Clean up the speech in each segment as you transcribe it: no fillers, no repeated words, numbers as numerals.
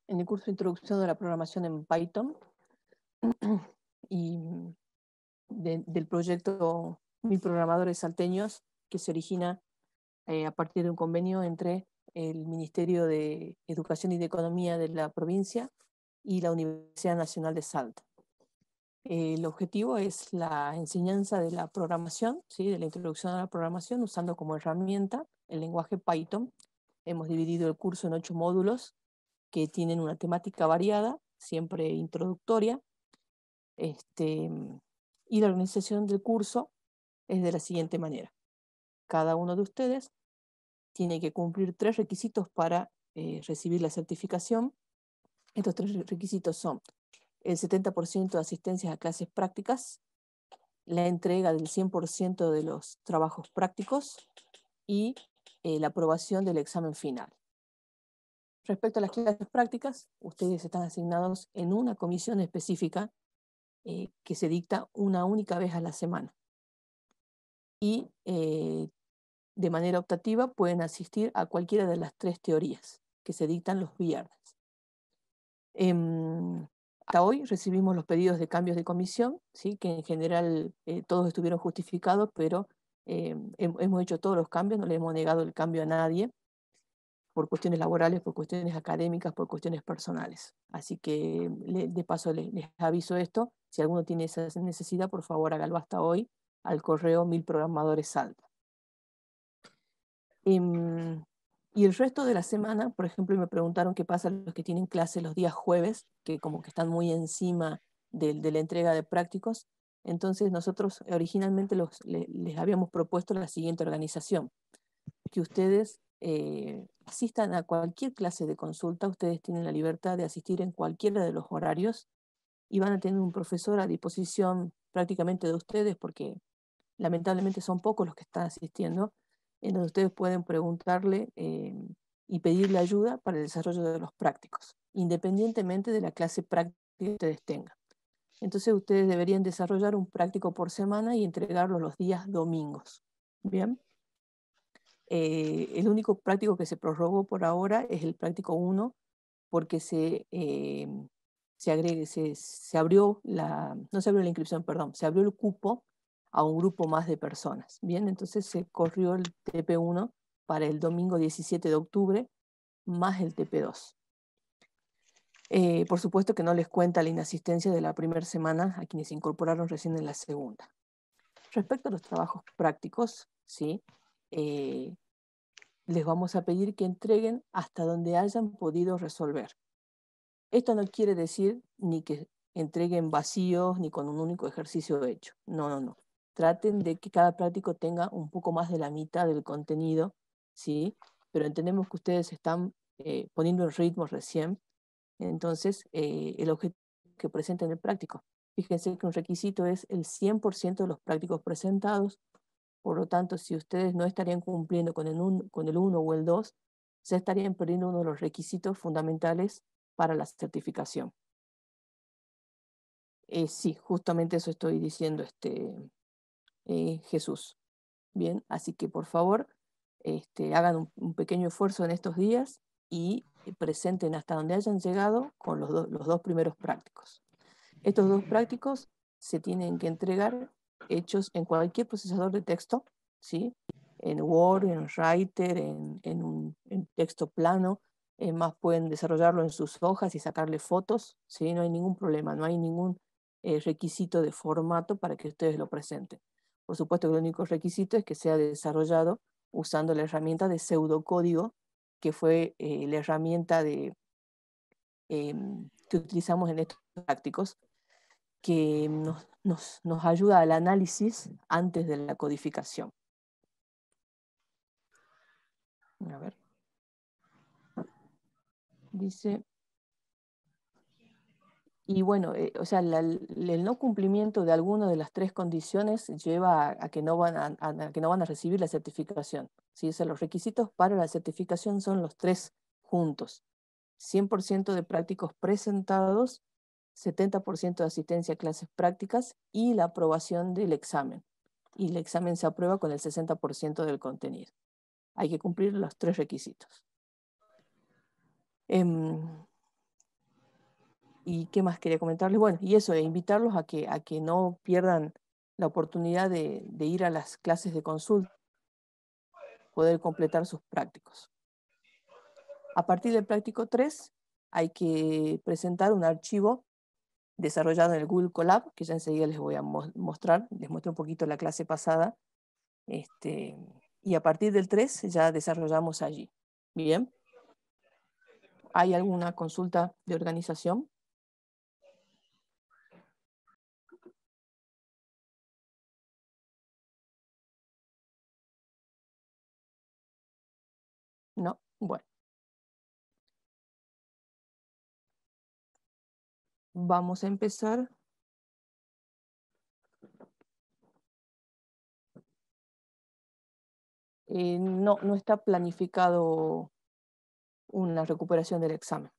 en el curso de Introducción de la Programación en Python y del proyecto Mil Programadores Salteños, que se origina a partir de un convenio entre el Ministerio de Educación y de Economía de la provincia y la Universidad Nacional de Salta. El objetivo es la enseñanza de la programación, ¿sí? De la introducción a la programación, usando como herramienta el lenguaje Python. Hemos dividido el curso en 8 módulos que tienen una temática variada, siempre introductoria. Y la organización del curso es de la siguiente manera. Cada uno de ustedes tiene que cumplir 3 requisitos para recibir la certificación. Estos 3 requisitos son el 70% de asistencia a clases prácticas, la entrega del 100% de los trabajos prácticos y la aprobación del examen final. Respecto a las clases prácticas, ustedes están asignados en una comisión específica que se dicta una única vez a la semana. Y de manera optativa pueden asistir a cualquiera de las 3 teorías que se dictan los viernes. Hasta hoy recibimos los pedidos de cambios de comisión, ¿sí? Que en general todos estuvieron justificados, pero hemos hecho todos los cambios, no le hemos negado el cambio a nadie, por cuestiones laborales, por cuestiones académicas, por cuestiones personales. Así que de paso les aviso esto. Si alguno tiene esa necesidad, por favor hágalo hasta hoy al correo milprogramadores.salta. Y el resto de la semana, por ejemplo, me preguntaron qué pasa a los que tienen clase los días jueves, que como que están muy encima de la entrega de prácticos. Entonces nosotros originalmente les habíamos propuesto la siguiente organización, que ustedes asistan a cualquier clase de consulta. Ustedes tienen la libertad de asistir en cualquiera de los horarios y van a tener un profesor a disposición prácticamente de ustedes, porque lamentablemente son pocos los que están asistiendo, en donde ustedes pueden preguntarle y pedirle ayuda para el desarrollo de los prácticos, independientemente de la clase práctica que ustedes tengan. Entonces ustedes deberían desarrollar un práctico por semana y entregarlo los días domingos. ¿Bien? El único práctico que se prorrogó por ahora es el práctico 1, porque se abrió no se abrió la inscripción, perdón, se abrió el cupo a un grupo más de personas. Bien, entonces se corrió el TP1 para el domingo 17 de octubre, más el TP2. Por supuesto que no les cuenta la inasistencia de la primera semana a quienes se incorporaron recién en la segunda. Respecto a los trabajos prácticos, ¿sí? Les vamos a pedir que entreguen hasta donde hayan podido resolver. Esto no quiere decir ni que entreguen vacíos ni con un único ejercicio hecho. No, no, no. Traten de que cada práctico tenga un poco más de la mitad del contenido, ¿sí? Pero entendemos que ustedes están poniendo el ritmo recién. Entonces, el objetivo es que presenten el práctico. Fíjense que un requisito es el 100% de los prácticos presentados. Por lo tanto, si ustedes no estarían cumpliendo con el 1 o el 2, se estarían perdiendo uno de los requisitos fundamentales para la certificación. Sí, justamente eso estoy diciendo, Jesús. Bien, así que por favor, hagan un pequeño esfuerzo en estos días y presenten hasta donde hayan llegado con los 2 primeros prácticos. Estos 2 prácticos se tienen que entregar hechos en cualquier procesador de texto, ¿sí? En Word, en Writer, en texto plano. Más pueden desarrollarlo en sus hojas y sacarle fotos, ¿sí? No hay ningún problema, no hay ningún requisito de formato para que ustedes lo presenten. Por supuesto que el único requisito es que sea desarrollado usando la herramienta de pseudocódigo, que fue la herramienta que utilizamos en estos prácticos, que nos ayuda al análisis antes de la codificación. A ver. Dice, y bueno, o sea, el no cumplimiento de alguna de las 3 condiciones lleva a que no van a que no van a recibir la certificación. ¿Sí? O sea, los requisitos para la certificación son los 3 juntos. 100% de prácticos presentados, 70% de asistencia a clases prácticas y la aprobación del examen. Y el examen se aprueba con el 60% del contenido. Hay que cumplir los 3 requisitos. ¿Y qué más quería comentarles? Bueno, y eso, invitarlos a que no pierdan la oportunidad de ir a las clases de consulta, poder completar sus prácticos. A partir del práctico 3 hay que presentar un archivo desarrollado en el Google Colab, que ya enseguida les voy a mostrar, les mostré un poquito la clase pasada, y a partir del 3 ya desarrollamos allí. Bien. ¿Hay alguna consulta de organización? No. Bueno. Vamos a empezar. No, no está planificado una recuperación del examen.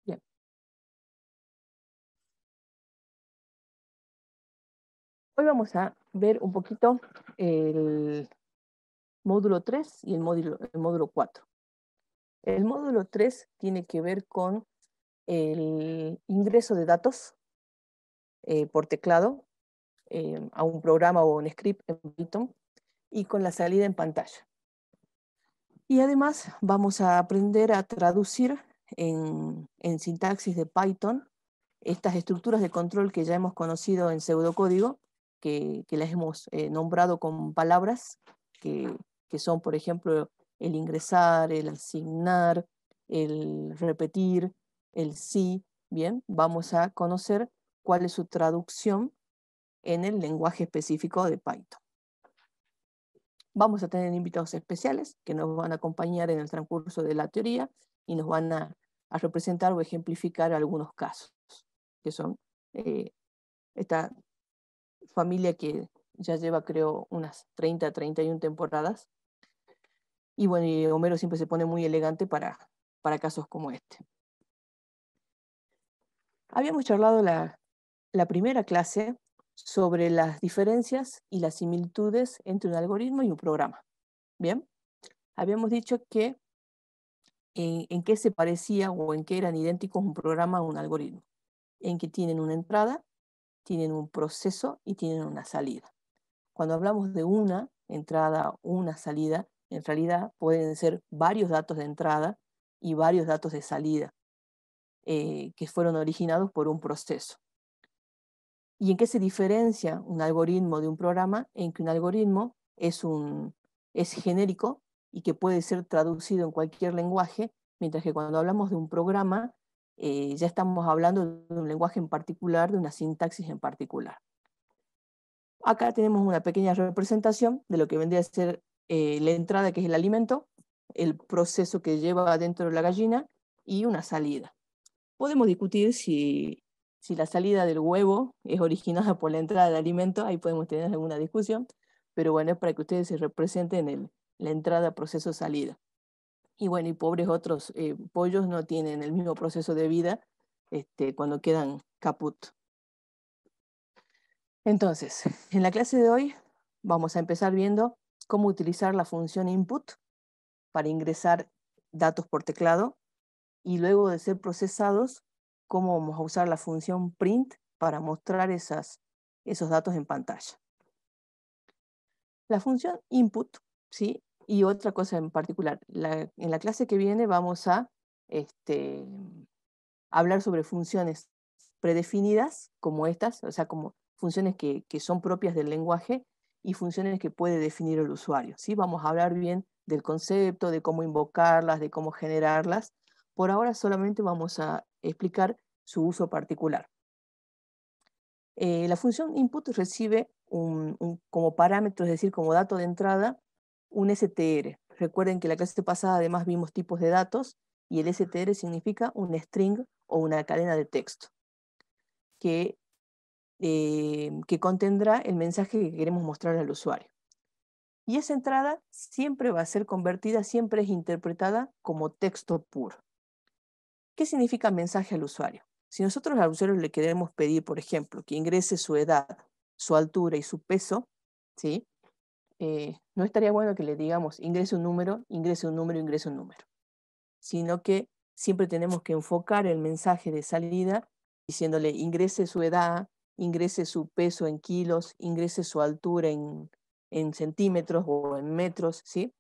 Bien. Hoy vamos a ver un poquito el módulo 3 y el módulo 4. El módulo 3 tiene que ver con el ingreso de datos por teclado a un programa o un script en Python y con la salida en pantalla. Y además vamos a aprender a traducir en sintaxis de Python estas estructuras de control que ya hemos conocido en pseudocódigo, que las hemos nombrado con palabras que son, por ejemplo, el ingresar, el asignar, el repetir, el sí. Bien, vamos a conocer cuál es su traducción en el lenguaje específico de Python. Vamos a tener invitados especiales que nos van a acompañar en el transcurso de la teoría y nos van a representar o ejemplificar algunos casos, que son esta familia que ya lleva, creo, unas 30, 31 temporadas. Y bueno, y Homero siempre se pone muy elegante para casos como este. Habíamos charlado la primera clase sobre las diferencias y las similitudes entre un algoritmo y un programa. Bien, habíamos dicho que en qué se parecía o en qué eran idénticos un programa a un algoritmo. En que tienen una entrada, tienen un proceso y tienen una salida. Cuando hablamos de una entrada, una salida, en realidad pueden ser varios datos de entrada y varios datos de salida que fueron originados por un proceso. ¿Y en qué se diferencia un algoritmo de un programa? En que un algoritmo es genérico y que puede ser traducido en cualquier lenguaje, mientras que cuando hablamos de un programa, ya estamos hablando de un lenguaje en particular, de una sintaxis en particular. Acá tenemos una pequeña representación de lo que vendría a ser la entrada, que es el alimento, el proceso que lleva dentro de la gallina y una salida. Podemos discutir si la salida del huevo es originada por la entrada del alimento, ahí podemos tener alguna discusión, pero bueno, es para que ustedes se representen la entrada, proceso, salida. Y bueno, y pobres otros pollos no tienen el mismo proceso de vida cuando quedan caput. Entonces, en la clase de hoy vamos a empezar viendo cómo utilizar la función input para ingresar datos por teclado y luego de ser procesados, cómo vamos a usar la función print para mostrar esos datos en pantalla. La función input, ¿sí? Y otra cosa en particular, en la clase que viene vamos a hablar sobre funciones predefinidas como estas, o sea, como funciones que son propias del lenguaje y funciones que puede definir el usuario, ¿sí? Vamos a hablar bien del concepto, de cómo invocarlas, de cómo generarlas. Por ahora solamente vamos a explicar su uso particular. La función input recibe como parámetro, es decir, como dato de entrada, un str. Recuerden que la clase pasada además vimos tipos de datos y el str significa un string o una cadena de texto que contendrá el mensaje que queremos mostrar al usuario. Y esa entrada siempre va a ser convertida, siempre es interpretada como texto puro. ¿Qué significa mensaje al usuario? Si nosotros al usuario le queremos pedir, por ejemplo, que ingrese su edad, su altura y su peso, ¿sí? No estaría bueno que le digamos ingrese un número, ingrese un número, ingrese un número, sino que siempre tenemos que enfocar el mensaje de salida diciéndole ingrese su edad, ingrese su peso en kilos, ingrese su altura en centímetros o en metros, ¿sí?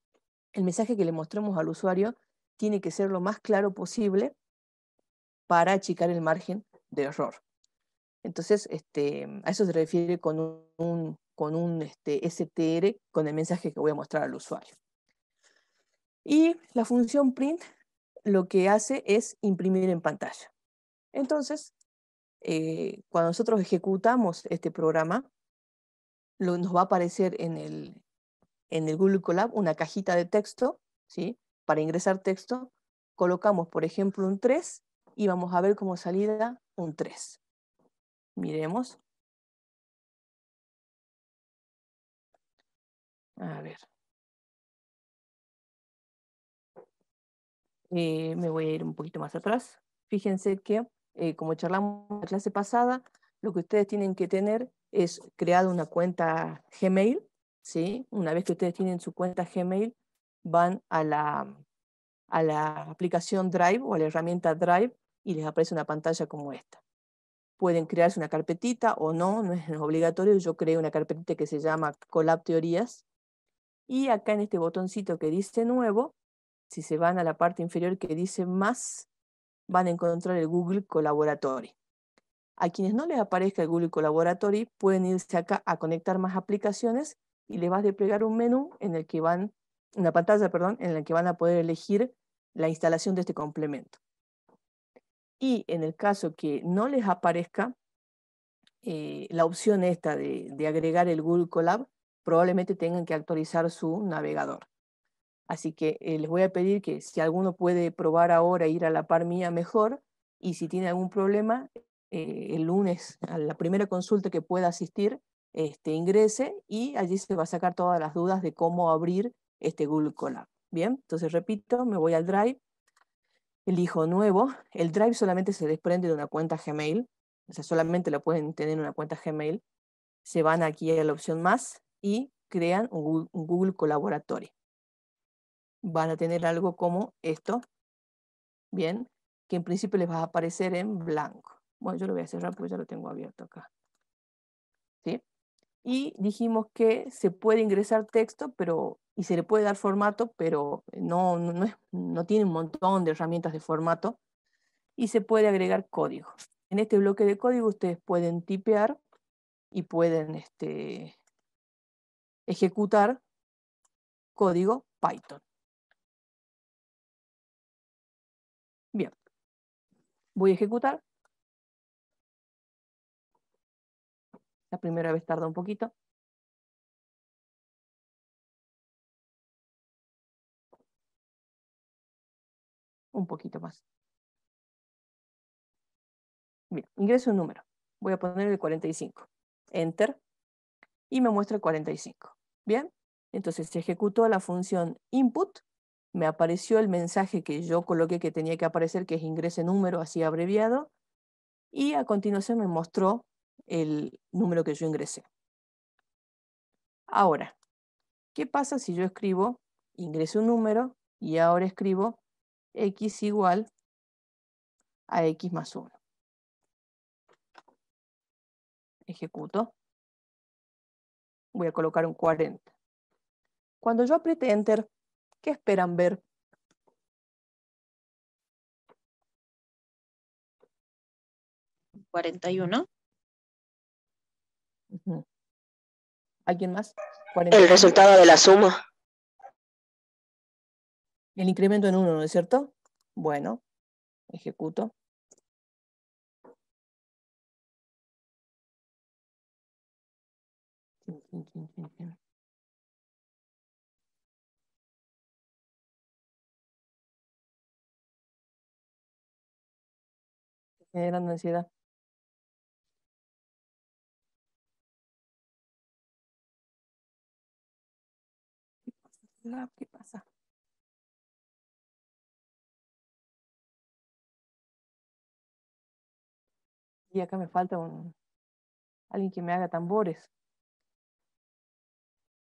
El mensaje que le mostramos al usuario tiene que ser lo más claro posible para achicar el margen de error. Entonces, a eso se refiere con un STR, con el mensaje que voy a mostrar al usuario. Y la función print lo que hace es imprimir en pantalla. Entonces, cuando nosotros ejecutamos este programa, nos va a aparecer en el Google Colab una cajita de texto, ¿sí? Para ingresar texto, colocamos, por ejemplo, un 3 y vamos a ver como salida un 3. Miremos. A ver. Me voy a ir un poquito más atrás. Fíjense que, como charlamos en la clase pasada, lo que ustedes tienen que tener es crear una cuenta Gmail, ¿sí? Una vez que ustedes tienen su cuenta Gmail, van a la aplicación Drive o a la herramienta Drive y les aparece una pantalla como esta. Pueden crearse una carpetita o no, no es obligatorio. Yo creé una carpetita que se llama Colab Teorías. Y acá en este botoncito que dice Nuevo, si se van a la parte inferior que dice Más, van a encontrar el Google Colaboratory. A quienes no les aparezca el Google Colaboratory, pueden irse acá a conectar más aplicaciones y les va a desplegar un menú en el que una pantalla, perdón, en la que van a poder elegir la instalación de este complemento. Y en el caso que no les aparezca la opción esta de agregar el Google Colab, probablemente tengan que actualizar su navegador. Así que les voy a pedir que si alguno puede probar ahora ir a la par mía, mejor. Y si tiene algún problema, el lunes a la primera consulta que pueda asistir, ingrese y allí se va a sacar todas las dudas de cómo abrir este Google Colab. Bien, entonces repito, me voy al Drive, elijo Nuevo. El Drive solamente se desprende de una cuenta Gmail, o sea, solamente lo pueden tener en una cuenta Gmail. Se van aquí a la opción Más y crean un Google Colaboratory. Van a tener algo como esto, bien, que en principio les va a aparecer en blanco. Bueno, yo lo voy a cerrar porque ya lo tengo abierto acá. ¿Sí? Y dijimos que se puede ingresar texto, y se le puede dar formato, pero no tiene un montón de herramientas de formato, y se puede agregar código. En este bloque de código ustedes pueden tipear y pueden ejecutar código Python. Bien, voy a ejecutar. La primera vez tarda un poquito. Un poquito más. Bien, ingreso un número. Voy a poner el 45. Enter. Y me muestra el 45. Bien, entonces se ejecutó la función input. Me apareció el mensaje que yo coloqué que tenía que aparecer, que es ingrese número, así abreviado. Y a continuación me mostró el número que yo ingresé. Ahora, ¿qué pasa si yo escribo, ingreso un número y ahora escribo x igual a x más 1? Ejecuto. Voy a colocar un 40. Cuando yo apriete Enter, ¿qué esperan ver? ¿41? ¿Alguien más? El 41. resultado de la suma. El incremento en 1, ¿no es cierto? Bueno, ejecuto. Generando ansiedad. ¿Qué pasa? Y acá me falta alguien que me haga tambores.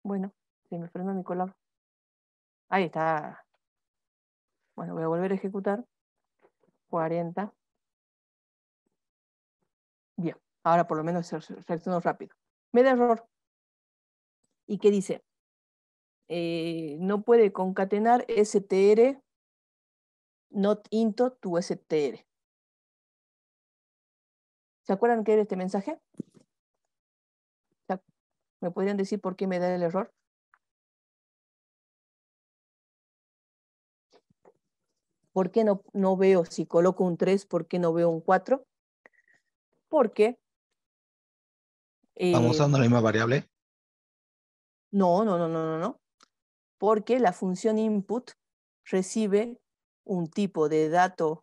Bueno, se me frenó mi color. Ahí está. Bueno, voy a volver a ejecutar. 40. Bien, ahora por lo menos reaccionó rápido. Me da error. ¿Y qué dice? No puede concatenar str not into to str. ¿Se acuerdan qué era este mensaje? ¿Me podrían decir por qué me da el error? ¿Por qué no veo, si coloco un 3, por qué no veo un 4? Porque... ¿Estamos usando la misma variable? No. Porque la función input recibe un tipo de dato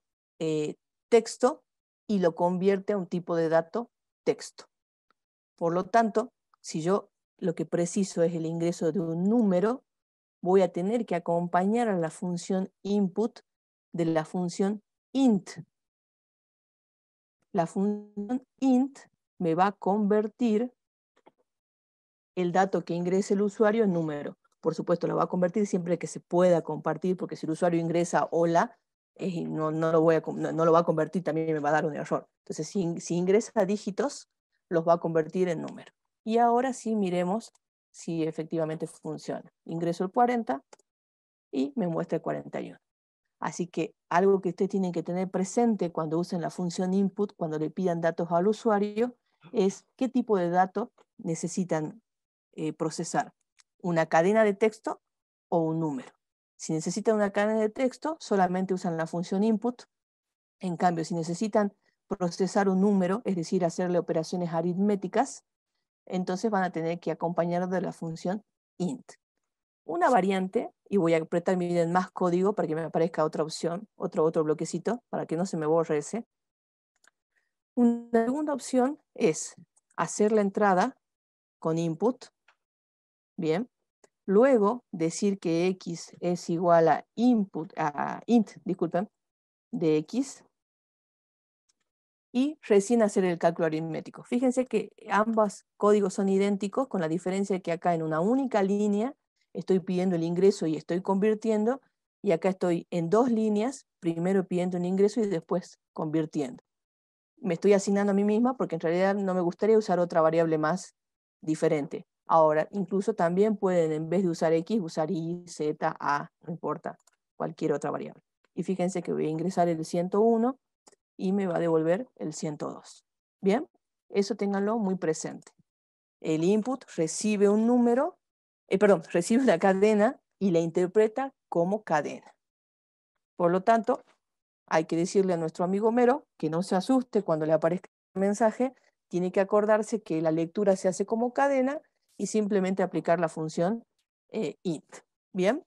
texto y lo convierte a un tipo de dato texto. Por lo tanto, si yo lo que preciso es el ingreso de un número, voy a tener que acompañar a la función input de la función int. La función int me va a convertir el dato que ingrese el usuario en número. Por supuesto, lo va a convertir siempre que se pueda compartir, porque si el usuario ingresa hola, no lo va a convertir, también me va a dar un error. Entonces, si ingresa dígitos, los va a convertir en número. Y ahora sí miremos si efectivamente funciona. Ingreso el 40 y me muestra el 41. Así que algo que ustedes tienen que tener presente cuando usen la función input, cuando le pidan datos al usuario, es qué tipo de datos necesitan procesar. ¿Una cadena de texto o un número? Si necesitan una cadena de texto, solamente usan la función input. En cambio, si necesitan procesar un número, es decir, hacerle operaciones aritméticas, entonces van a tener que acompañar de la función int. Una variante, y voy a apretar en más código para que me aparezca otra opción, otro bloquecito, para que no se me borre ese. Una segunda opción es hacer la entrada con input, bien. Luego decir que x es igual a int, disculpen, de x, y recién hacer el cálculo aritmético. Fíjense que ambos códigos son idénticos, con la diferencia de que acá en una única línea estoy pidiendo el ingreso y estoy convirtiendo, y acá estoy en dos líneas, primero pidiendo un ingreso y después convirtiendo. Me estoy asignando a mí misma porque en realidad no me gustaría usar otra variable más diferente. Ahora, incluso también pueden, en vez de usar x, usar y, z, a, no importa, cualquier otra variable. Y fíjense que voy a ingresar el 101 y me va a devolver el 102. Bien, eso ténganlo muy presente. El input recibe un número, recibe una cadena y la interpreta como cadena. Por lo tanto, hay que decirle a nuestro amigo Homero que no se asuste cuando le aparezca el mensaje, tiene que acordarse que la lectura se hace como cadena y simplemente aplicar la función int. Bien.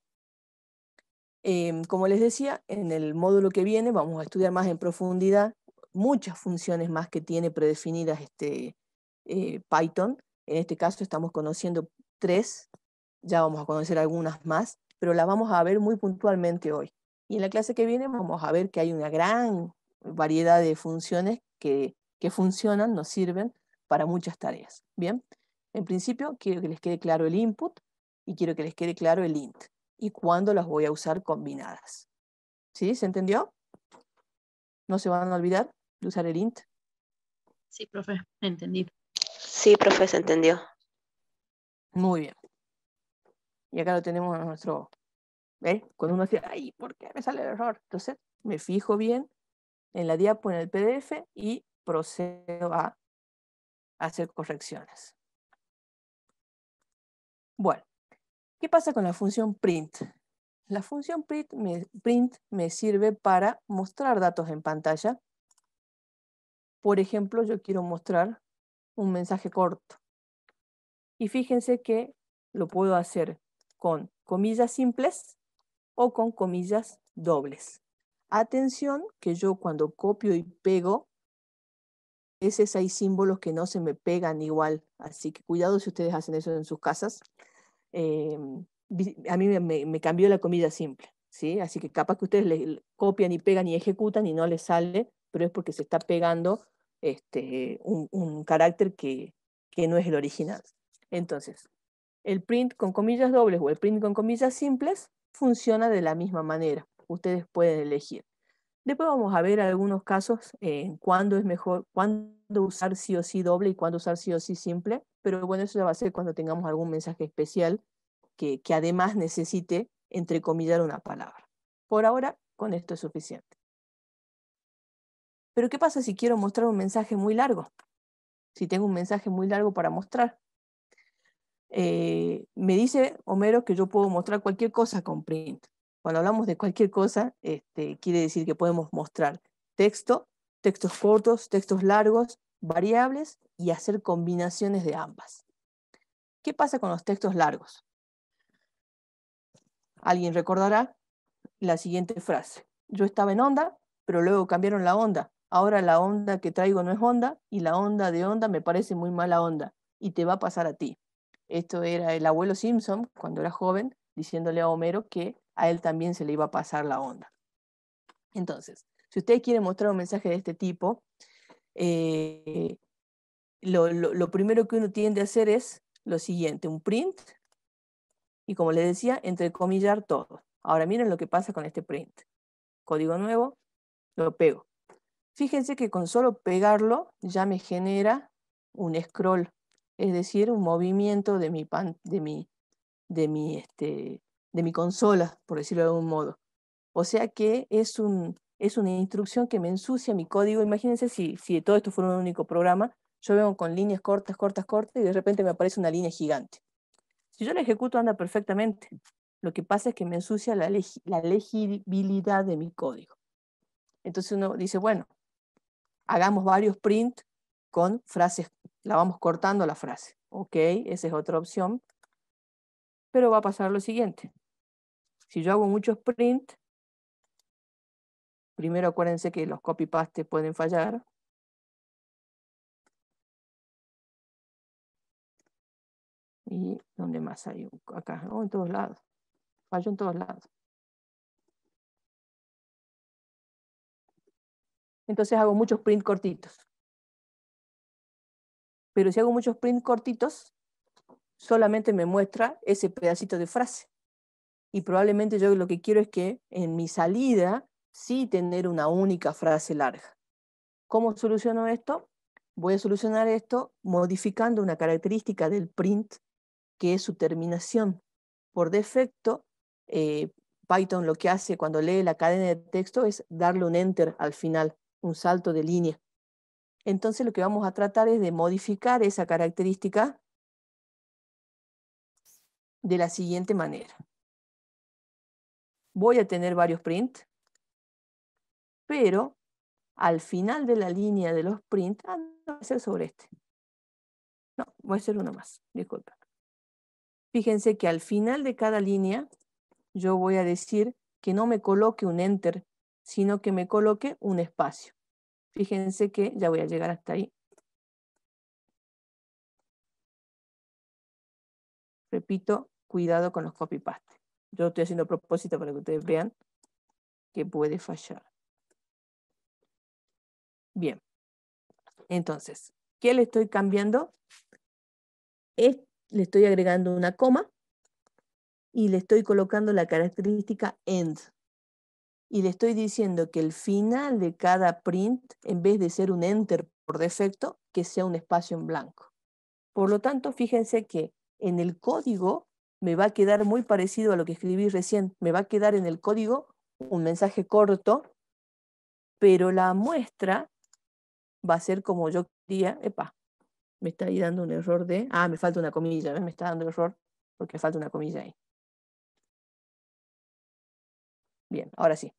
Como les decía, en el módulo que viene vamos a estudiar más en profundidad muchas funciones más que tiene predefinidas Python. En este caso estamos conociendo 3, ya vamos a conocer algunas más, pero las vamos a ver muy puntualmente hoy. Y en la clase que viene vamos a ver que hay una gran variedad de funciones que funcionan, nos sirven para muchas tareas. Bien, en principio quiero que les quede claro el input y quiero que les quede claro el int y cuándo las voy a usar combinadas. ¿Sí? ¿Se entendió? ¿No se van a olvidar de usar el int? Sí, profe, entendí. Sí, profe, se entendió. Muy bien. Y acá lo tenemos a nuestro... ¿Ves? Cuando uno dice, ay, ¿por qué me sale el error? Entonces me fijo bien en la diapo, en el PDF y procedo a hacer correcciones. Bueno, ¿qué pasa con la función print? La función print me sirve para mostrar datos en pantalla. Por ejemplo, yo quiero mostrar un mensaje corto. Y fíjense que lo puedo hacer con comillas simples o con comillas dobles. Atención que yo cuando copio y pego, a veces hay símbolos que no se me pegan igual, así que cuidado si ustedes hacen eso en sus casas. A mí me cambió la comilla simple, ¿sí? Así que capaz que ustedes le copian y pegan y ejecutan y no les sale, pero es porque se está pegando un carácter que no es el original. Entonces, el print con comillas dobles o el print con comillas simples funciona de la misma manera. Ustedes pueden elegir. Después vamos a ver algunos casos en cuándo es mejor, cuándo usar sí o sí doble y cuándo usar sí o sí simple, pero bueno, eso ya va a ser cuando tengamos algún mensaje especial que además necesite entrecomillar una palabra. Por ahora, con esto es suficiente. Pero ¿qué pasa si quiero mostrar un mensaje muy largo? Si tengo un mensaje muy largo para mostrar. Me dice Homero que yo puedo mostrar cualquier cosa con print. Cuando hablamos de cualquier cosa, quiere decir que podemos mostrar texto, textos cortos, textos largos, variables y hacer combinaciones de ambas. ¿Qué pasa con los textos largos? Alguien recordará la siguiente frase. Yo estaba en onda, pero luego cambiaron la onda. Ahora la onda que traigo no es onda y la onda de onda me parece muy mala onda y te va a pasar a ti. Esto era el abuelo Simpson cuando era joven diciéndole a Homero que a él también se le iba a pasar la onda. Entonces, si ustedes quieren mostrar un mensaje de este tipo, lo primero que uno tiende a hacer es lo siguiente, un print y como les decía, entrecomillar todo. Ahora miren lo que pasa con este print. Código nuevo, lo pego. Fíjense que con solo pegarlo ya me genera un scroll, es decir, un movimiento de mi consola, por decirlo de algún modo. O sea que es una instrucción que me ensucia mi código. Imagínense si todo esto fuera un único programa, yo vengo con líneas cortas, cortas, cortas, y de repente me aparece una línea gigante. Si yo la ejecuto, anda perfectamente. Lo que pasa es que me ensucia la legibilidad de mi código. Entonces uno dice, bueno, hagamos varios print con frases, la vamos cortando la frase. Ok, esa es otra opción. Pero va a pasar lo siguiente. Si yo hago muchos print, primero acuérdense que los copy-paste pueden fallar. ¿Y dónde más hay? Acá, en todos lados. Fallo en todos lados. Entonces hago muchos print cortitos. Pero si hago muchos print cortitos, solamente me muestra ese pedacito de frase. Y probablemente yo lo que quiero es que en mi salida sí tener una única frase larga. ¿Cómo soluciono esto? Voy a solucionar esto modificando una característica del print que es su terminación. Por defecto, Python lo que hace cuando lee la cadena de texto es darle un enter al final, un salto de línea. Entonces lo que vamos a tratar es de modificar esa característica de la siguiente manera. Voy a tener varios print, pero al final de la línea de los print, no va a ser sobre este. No, voy a hacer uno más, disculpen. Fíjense que al final de cada línea yo voy a decir que no me coloque un enter, sino que me coloque un espacio. Fíjense que ya voy a llegar hasta ahí. Repito, cuidado con los copy-paste. Yo estoy haciendo a propósito para que ustedes vean que puede fallar. Bien. Entonces, ¿qué le estoy cambiando? Le estoy agregando una coma y le estoy colocando la característica end. Y le estoy diciendo que el final de cada print, en vez de ser un enter por defecto, que sea un espacio en blanco. Por lo tanto, fíjense que en el código me va a quedar muy parecido a lo que escribí recién. Me va a quedar en el código un mensaje corto, pero la muestra va a ser como yo quería. Epa, me está ahí dando un error de... Ah, me falta una comilla, ¿ves? Me está dando error porque falta una comilla ahí. Bien, ahora sí.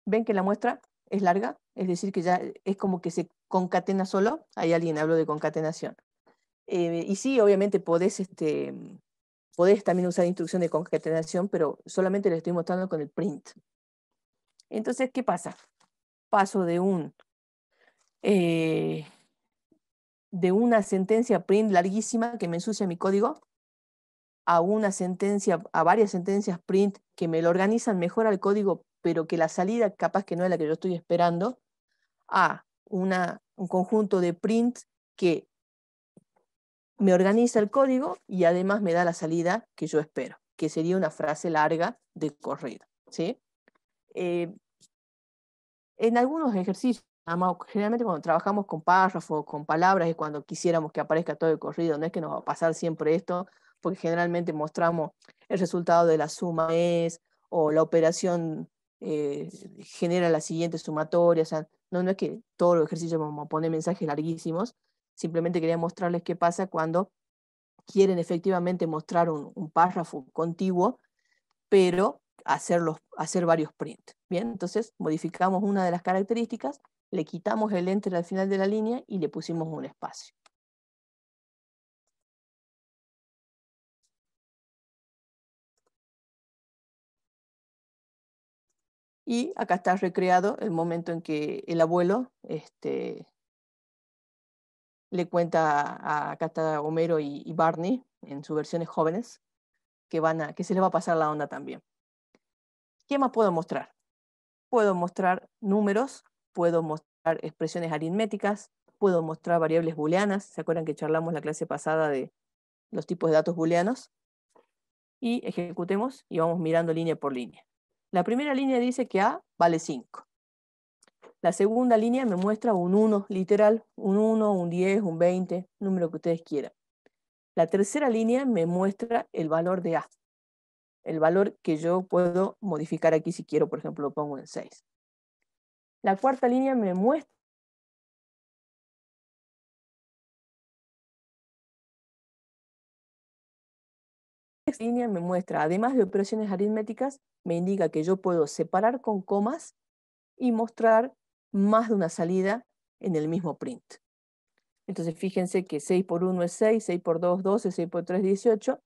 ¿Ven que la muestra es larga? Es decir, que ya es como que se concatena solo. Ahí alguien habló de concatenación. Y sí, obviamente podés también usar instrucción de concatenación, pero solamente le estoy mostrando con el print. Entonces, ¿qué pasa? Paso de una sentencia print larguísima que me ensucia mi código a varias sentencias print que me lo organizan mejor al código, pero que la salida capaz que no es la que yo estoy esperando, a un conjunto de print que me organiza el código y además me da la salida que yo espero, que sería una frase larga de corrido, ¿sí? En algunos ejercicios, generalmente cuando trabajamos con párrafos, con palabras, es cuando quisiéramos que aparezca todo el corrido. No es que nos va a pasar siempre esto, porque generalmente mostramos el resultado de la suma es, o la operación genera la siguiente sumatoria. O sea, no es que todos los ejercicios vamos a poner mensajes larguísimos, simplemente quería mostrarles qué pasa cuando quieren efectivamente mostrar un párrafo contiguo, pero hacer varios prints. Bien, entonces modificamos una de las características, le quitamos el enter al final de la línea y le pusimos un espacio. Y acá está recreado el momento en que el abuelo le cuenta acá está Homero y Barney en sus versiones jóvenes, que se les va a pasar la onda también. ¿Qué más puedo mostrar? Puedo mostrar números, puedo mostrar expresiones aritméticas, puedo mostrar variables booleanas. ¿Se acuerdan que charlamos la clase pasada de los tipos de datos booleanos? Y ejecutemos y vamos mirando línea por línea. La primera línea dice que A vale 5. La segunda línea me muestra un 1 literal, un 1, un 10, un 20, número que ustedes quieran. La tercera línea me muestra el valor de A, el valor que yo puedo modificar aquí si quiero, por ejemplo, lo pongo en 6. La cuarta línea me muestra línea me muestra, además de operaciones aritméticas, me indica que yo puedo separar con comas y mostrar más de una salida en el mismo print. Entonces fíjense que 6 por 1 es 6, 6 por 2 12, 6 por 3 18,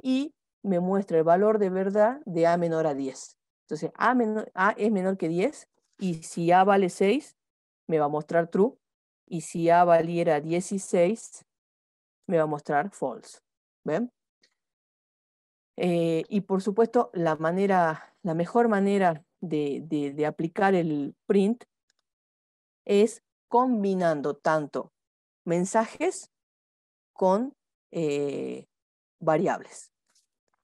y me muestra el valor de verdad de A menor a 10. Entonces A es menor que 10, y si A vale 6, me va a mostrar true, y si A valiera 16, me va a mostrar false. ¿Ven? Y por supuesto, la mejor manera de aplicar el print es combinando tanto mensajes con variables.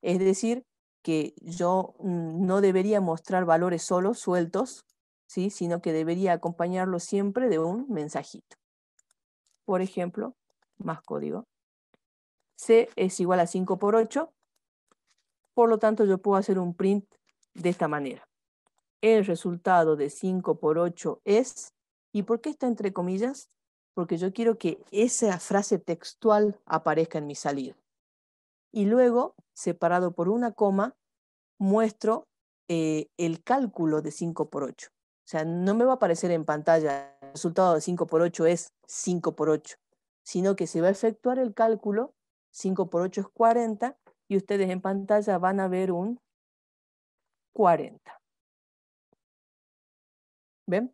Es decir, que yo no debería mostrar valores solo sueltos, ¿sí? Sino que debería acompañarlo siempre de un mensajito. Por ejemplo, más código. C es igual a 5 por 8. Por lo tanto, yo puedo hacer un print de esta manera. El resultado de 5 por 8 es... ¿Y por qué está entre comillas? Porque yo quiero que esa frase textual aparezca en mi salida. Y luego, separado por una coma, muestro el cálculo de 5 por 8. O sea, no me va a aparecer en pantalla el resultado de 5 por 8 es 5 por 8, sino que se va a efectuar el cálculo, 5 por 8 es 40, y ustedes en pantalla van a ver un 40. ¿Ven?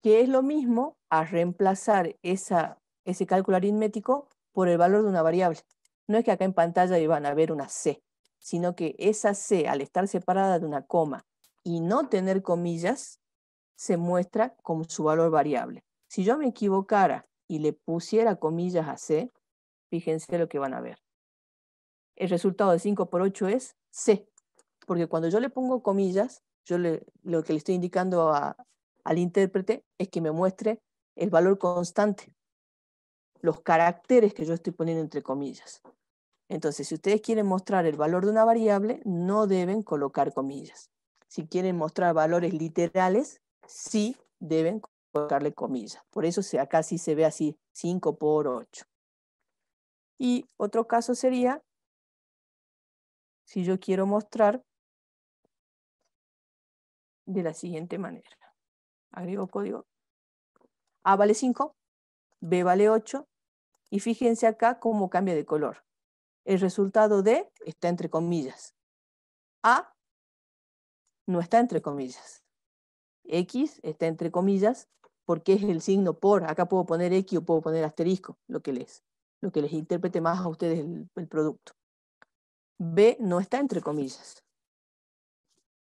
Que es lo mismo a reemplazar ese cálculo aritmético por el valor de una variable. No es que acá en pantalla iban a ver una C, sino que esa C, al estar separada de una coma y no tener comillas, se muestra como su valor variable. Si yo me equivocara y le pusiera comillas a C, fíjense lo que van a ver. El resultado de 5 por 8 es C, porque cuando yo le pongo comillas, lo que le estoy indicando al intérprete es que me muestre el valor constante, los caracteres que yo estoy poniendo entre comillas. Entonces, si ustedes quieren mostrar el valor de una variable, no deben colocar comillas. Si quieren mostrar valores literales, sí deben colocarle comillas. Por eso acá sí se ve así, 5 por 8. Y otro caso sería, si yo quiero mostrar de la siguiente manera. Agrego código. A vale 5, B vale 8, y fíjense acá cómo cambia de color. El resultado D está entre comillas. A no está entre comillas. X está entre comillas porque es el signo por. Acá puedo poner X o puedo poner asterisco, lo que les interprete más a ustedes el producto. B no está entre comillas.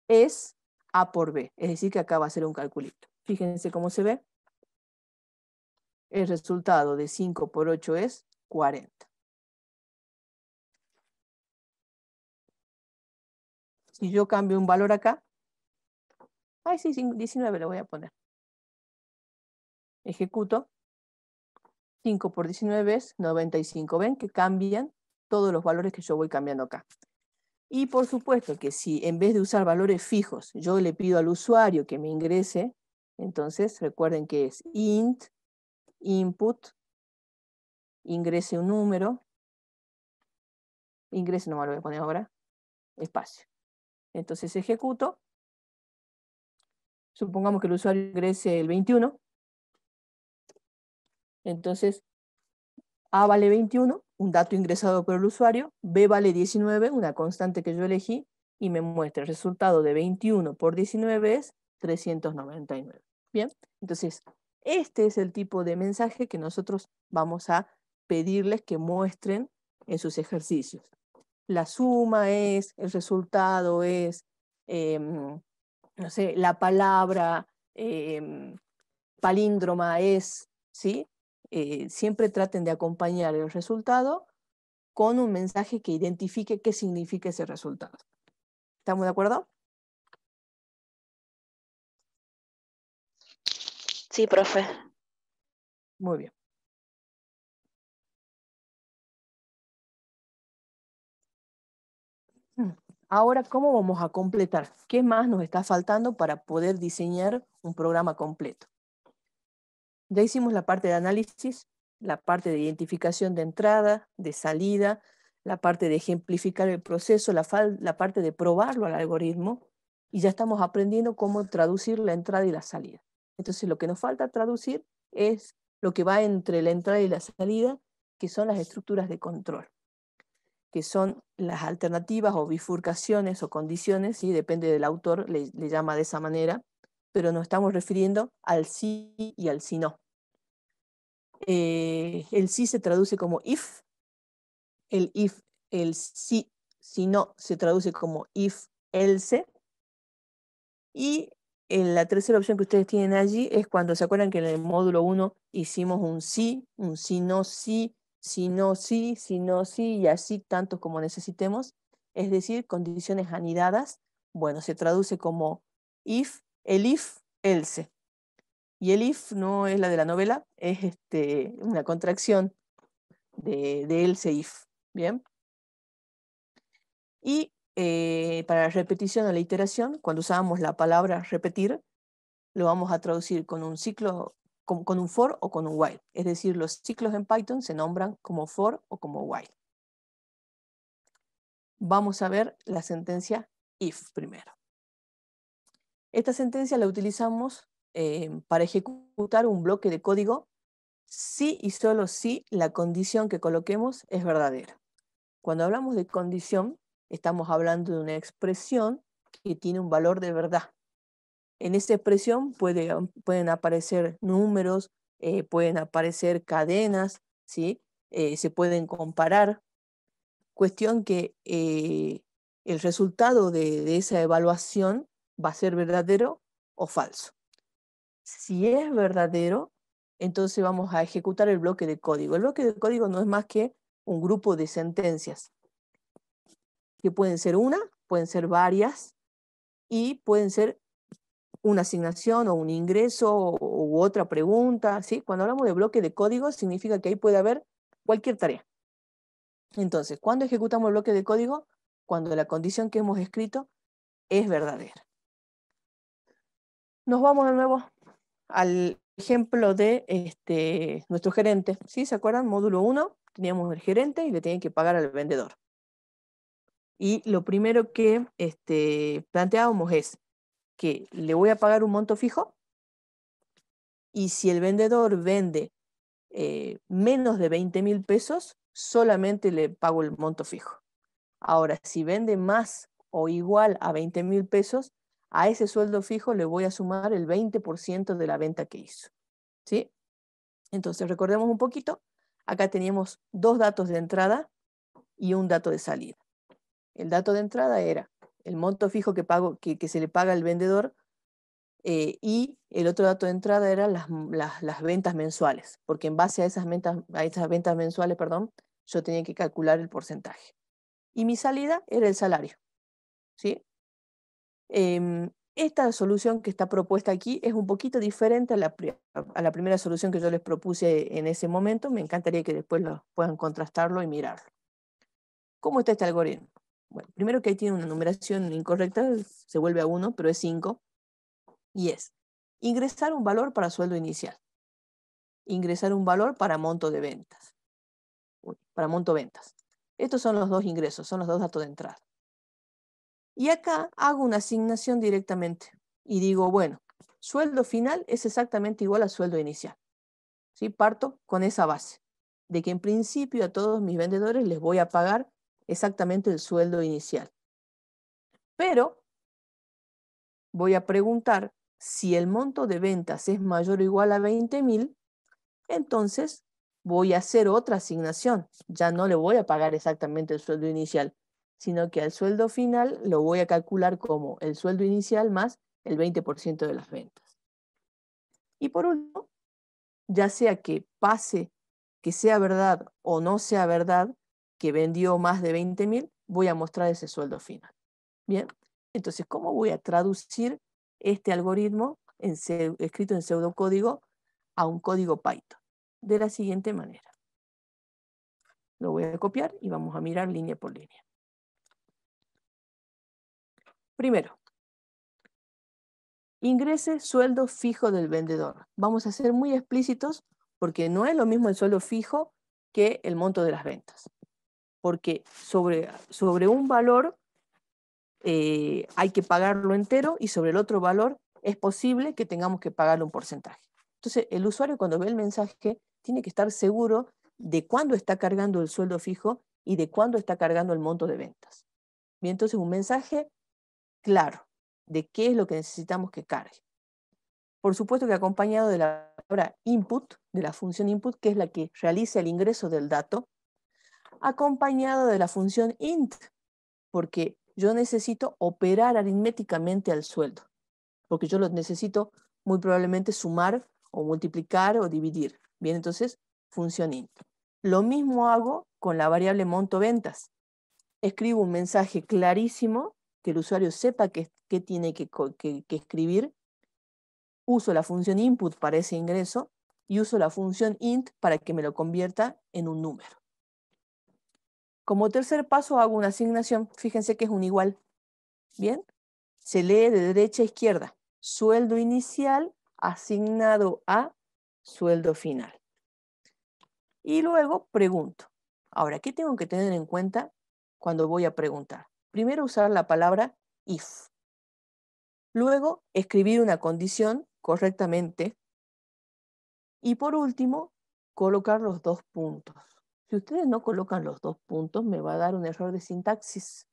Es A por B, es decir que acá va a ser un calculito. Fíjense cómo se ve. El resultado de 5 por 8 es 40. Si yo cambio un valor acá, ay sí, 19 le voy a poner. Ejecuto. 5 por 19 es 95. ¿Ven que cambian todos los valores que yo voy cambiando acá? Y por supuesto que si en vez de usar valores fijos, yo le pido al usuario que me ingrese, entonces recuerden que es int, input, ingrese un número, ingrese no me lo voy a poner ahora, espacio. Entonces ejecuto. Supongamos que el usuario ingrese el 21. Entonces, A vale 21, un dato ingresado por el usuario, B vale 19, una constante que yo elegí, y me muestra el resultado de 21 por 19 es 399. Bien, entonces, este es el tipo de mensaje que nosotros vamos a pedirles que muestren en sus ejercicios. La suma es, el resultado es, no sé, la palabra palíndroma es, ¿sí? Siempre traten de acompañar el resultado con un mensaje que identifique qué significa ese resultado. ¿Estamos de acuerdo? Sí, profe. Muy bien. Ahora, ¿cómo vamos a completar? ¿Qué más nos está faltando para poder diseñar un programa completo? Ya hicimos la parte de análisis, la parte de identificación de entrada, de salida, la parte de ejemplificar el proceso, la parte de probarlo al algoritmo, y ya estamos aprendiendo cómo traducir la entrada y la salida. Entonces lo que nos falta traducir es lo que va entre la entrada y la salida, que son las estructuras de control, que son las alternativas o bifurcaciones o condiciones, ¿sí? Depende del autor, le llama de esa manera, pero nos estamos refiriendo al sí y al sí no. El sí se traduce como if, el sí, si no, se traduce como if, else, y la tercera opción que ustedes tienen allí es cuando se acuerdan que en el módulo 1 hicimos un sí no sí, si no sí, si no sí, y así tantos como necesitemos, es decir, condiciones anidadas. Bueno, se traduce como if, el if, else. Y el if no es la de la novela, es una contracción de else if. Bien. Y para la repetición o la iteración, cuando usábamos la palabra repetir, lo vamos a traducir con un ciclo, con un for o con un while. Es decir, los ciclos en Python se nombran como for o como while. Vamos a ver la sentencia if primero. Esta sentencia la utilizamos para ejecutar un bloque de código si y solo si la condición que coloquemos es verdadera. Cuando hablamos de condición, estamos hablando de una expresión que tiene un valor de verdad. En esa expresión pueden aparecer números, pueden aparecer cadenas, ¿sí? Se pueden comparar. Cuestión que el resultado de esa evaluación va a ser verdadero o falso. Si es verdadero, entonces vamos a ejecutar el bloque de código. El bloque de código no es más que un grupo de sentencias, que pueden ser una, pueden ser varias, y pueden ser una asignación o un ingreso u otra pregunta, ¿sí? Cuando hablamos de bloque de código, significa que ahí puede haber cualquier tarea. Entonces, ¿cuándo ejecutamos el bloque de código? Cuando la condición que hemos escrito es verdadera. Nos vamos de nuevo al ejemplo de nuestro gerente. ¿Sí? ¿Se acuerdan? Módulo 1, teníamos el gerente y le tenían que pagar al vendedor. Y lo primero que planteábamos es que le voy a pagar un monto fijo, y si el vendedor vende menos de 20.000 pesos, solamente le pago el monto fijo. Ahora, si vende más o igual a 20.000 pesos, a ese sueldo fijo le voy a sumar el 20% de la venta que hizo. ¿Sí? Entonces, recordemos un poquito. Acá teníamos dos datos de entrada y un dato de salida. El dato de entrada era el monto fijo que se le paga al vendedor Y el otro dato de entrada eran las ventas mensuales, porque en base a esas ventas mensuales, perdón, yo tenía que calcular el porcentaje. Y mi salida era el salario, ¿sí? Esta solución que está propuesta aquí es un poquito diferente a la primera solución que yo les propuse en ese momento. Me encantaría que después puedan contrastarlo y mirarlo. ¿Cómo está este algoritmo? Bueno, primero que ahí tiene una numeración incorrecta, se vuelve a 1, pero es 5, y es ingresar un valor para sueldo inicial, ingresar un valor para monto de ventas, para monto ventas. Estos son los dos ingresos, son los dos datos de entrada. Y acá hago una asignación directamente y digo, bueno, sueldo final es exactamente igual a sueldo inicial. ¿Sí? Parto con esa base, de que en principio a todos mis vendedores les voy a pagar exactamente el sueldo inicial. Pero voy a preguntar si el monto de ventas es mayor o igual a 20.000, entonces voy a hacer otra asignación. Ya no le voy a pagar exactamente el sueldo inicial, sino que al sueldo final lo voy a calcular como el sueldo inicial más el 20% de las ventas. Y por último, ya sea que pase, que sea verdad o no sea verdad, que vendió más de 20.000, voy a mostrar ese sueldo final. Bien, entonces, ¿cómo voy a traducir este algoritmo escrito en pseudocódigo a un código Python? De la siguiente manera. Lo voy a copiar y vamos a mirar línea por línea. Primero, ingrese sueldo fijo del vendedor. Vamos a ser muy explícitos porque no es lo mismo el sueldo fijo que el monto de las ventas. Porque sobre un valor hay que pagarlo entero y sobre el otro valor es posible que tengamos que pagarle un porcentaje. Entonces, el usuario cuando ve el mensaje tiene que estar seguro de cuándo está cargando el sueldo fijo y de cuándo está cargando el monto de ventas. Bien, entonces un mensaje claro de qué es lo que necesitamos que cargue. Por supuesto que acompañado de la palabra input, de la función input, que es la que realiza el ingreso del dato, acompañado de la función int, porque yo necesito operar aritméticamente al sueldo, porque yo lo necesito muy probablemente sumar o multiplicar o dividir. Bien, entonces, función int. Lo mismo hago con la variable monto ventas. Escribo un mensaje clarísimo, que el usuario sepa qué tiene que escribir. Uso la función input para ese ingreso y uso la función int para que me lo convierta en un número. Como tercer paso hago una asignación. Fíjense que es un igual. Bien, se lee de derecha a izquierda. Sueldo inicial asignado a sueldo final. Y luego pregunto. Ahora, ¿qué tengo que tener en cuenta cuando voy a preguntar? Primero usar la palabra if. Luego escribir una condición correctamente. Y por último, colocar los dos puntos. Si ustedes no colocan los dos puntos, me va a dar un error de sintaxis.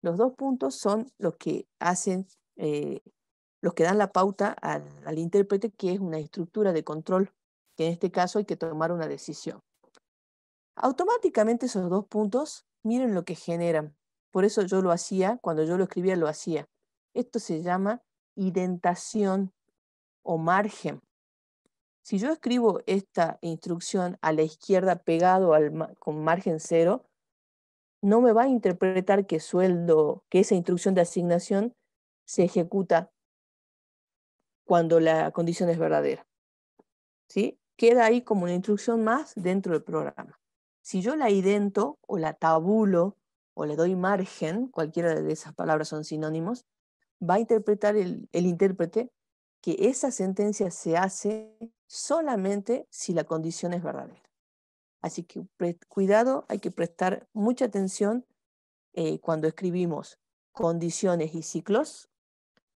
Los dos puntos son los que hacen, los que dan la pauta al intérprete, que es una estructura de control, que en este caso hay que tomar una decisión. Automáticamente esos dos puntos, miren lo que generan. Por eso yo lo hacía, cuando yo lo escribía lo hacía. Esto se llama indentación o margen. Si yo escribo esta instrucción a la izquierda pegado con margen 0, no me va a interpretar que esa instrucción de asignación se ejecuta cuando la condición es verdadera. ¿Sí? Queda ahí como una instrucción más dentro del programa. Si yo la idento o la tabulo o le doy margen, cualquiera de esas palabras son sinónimos, va a interpretar el intérprete que esa sentencia se hace solamente si la condición es verdadera. Así que cuidado, hay que prestar mucha atención cuando escribimos condiciones y ciclos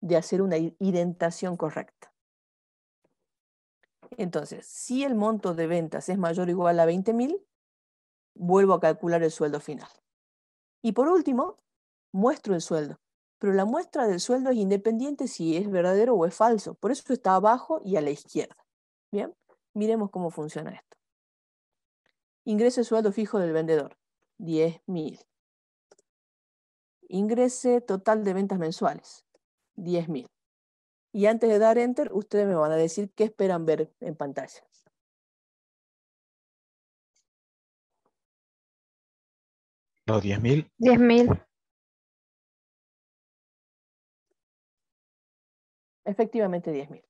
de hacer una identación correcta. Entonces, si el monto de ventas es mayor o igual a 20.000, vuelvo a calcular el sueldo final. Y por último, muestro el sueldo. Pero la muestra del sueldo es independiente si es verdadero o es falso. Por eso está abajo y a la izquierda. Bien, miremos cómo funciona esto. Ingrese sueldo fijo del vendedor, 10.000. Ingrese total de ventas mensuales, 10.000. Y antes de dar Enter, ustedes me van a decir qué esperan ver en pantalla. Los 10.000. 10.000. Efectivamente 10.000.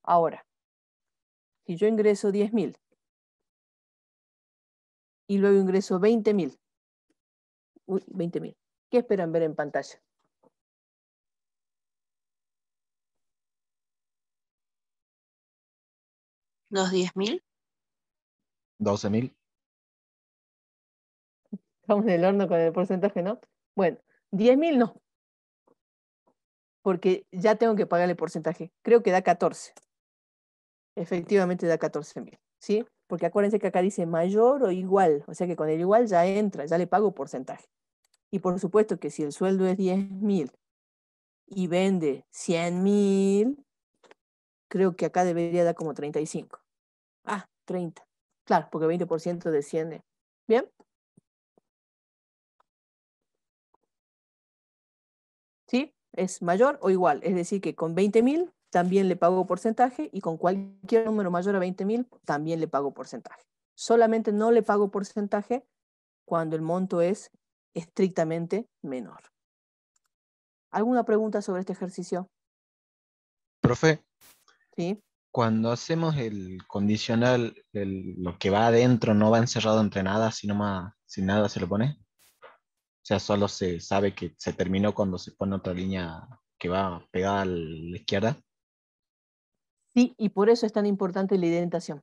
Ahora, si yo ingreso 10.000 y luego ingreso 20.000, 20.000, ¿qué esperan ver en pantalla? ¿Los 10.000? 12.000. Estamos en el horno con el porcentaje, ¿no? Bueno, 10.000 no, porque ya tengo que pagarle porcentaje. Creo que da 14. Efectivamente da 14.000, ¿sí? Porque acuérdense que acá dice mayor o igual, o sea que con el igual ya entra, ya le pago porcentaje. Y por supuesto que si el sueldo es 10.000 y vende 100.000, creo que acá debería dar como 35. Ah, 30. Claro, porque 20% desciende. ¿Bien? ¿Sí? Es mayor o igual. Es decir, que con 20.000 también le pago porcentaje y con cualquier número mayor a 20.000 también le pago porcentaje. Solamente no le pago porcentaje cuando el monto es estrictamente menor. ¿Alguna pregunta sobre este ejercicio? Profe, ¿Sí? cuando hacemos el condicional, lo que va adentro no va encerrado entre nada, sino más, sin nada se lo pone. O sea, solo se sabe que se terminó cuando se pone otra línea que va pegada a la izquierda. Sí, y por eso es tan importante la indentación.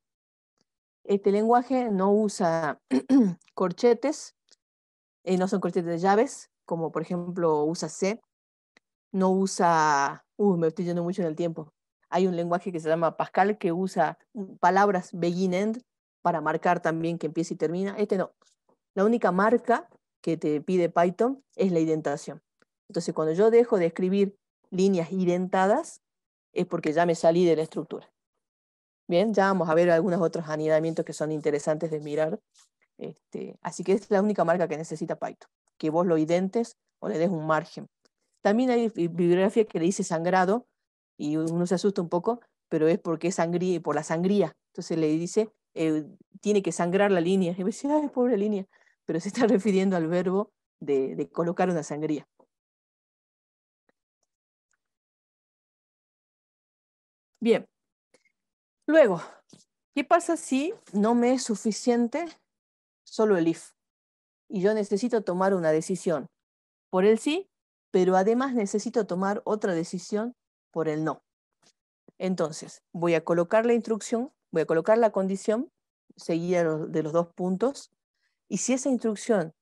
Este lenguaje no usa corchetes, no son corchetes de llaves, como por ejemplo usa C, no usa, me estoy yendo mucho en el tiempo. Hay un lenguaje que se llama Pascal que usa palabras begin-end para marcar también que empieza y termina. Este no. La única marca que te pide Python es la indentación. Entonces, cuando yo dejo de escribir líneas indentadas, es porque ya me salí de la estructura. Bien, ya vamos a ver algunos otros anidamientos que son interesantes de mirar. Así que es la única marca que necesita Python, que vos lo identes o le des un margen. También hay bibliografía que le dice sangrado y uno se asusta un poco, pero es porque es sangría, por la sangría. Entonces le dice, tiene que sangrar la línea. Y me dice, ay, pobre línea. Pero se está refiriendo al verbo de colocar una sangría. Bien. Luego, ¿qué pasa si no me es suficiente solo el if? Y yo necesito tomar una decisión por el sí, pero además necesito tomar otra decisión por el no. Entonces, voy a colocar la instrucción, voy a colocar la condición seguida de los dos puntos, y si esa instrucción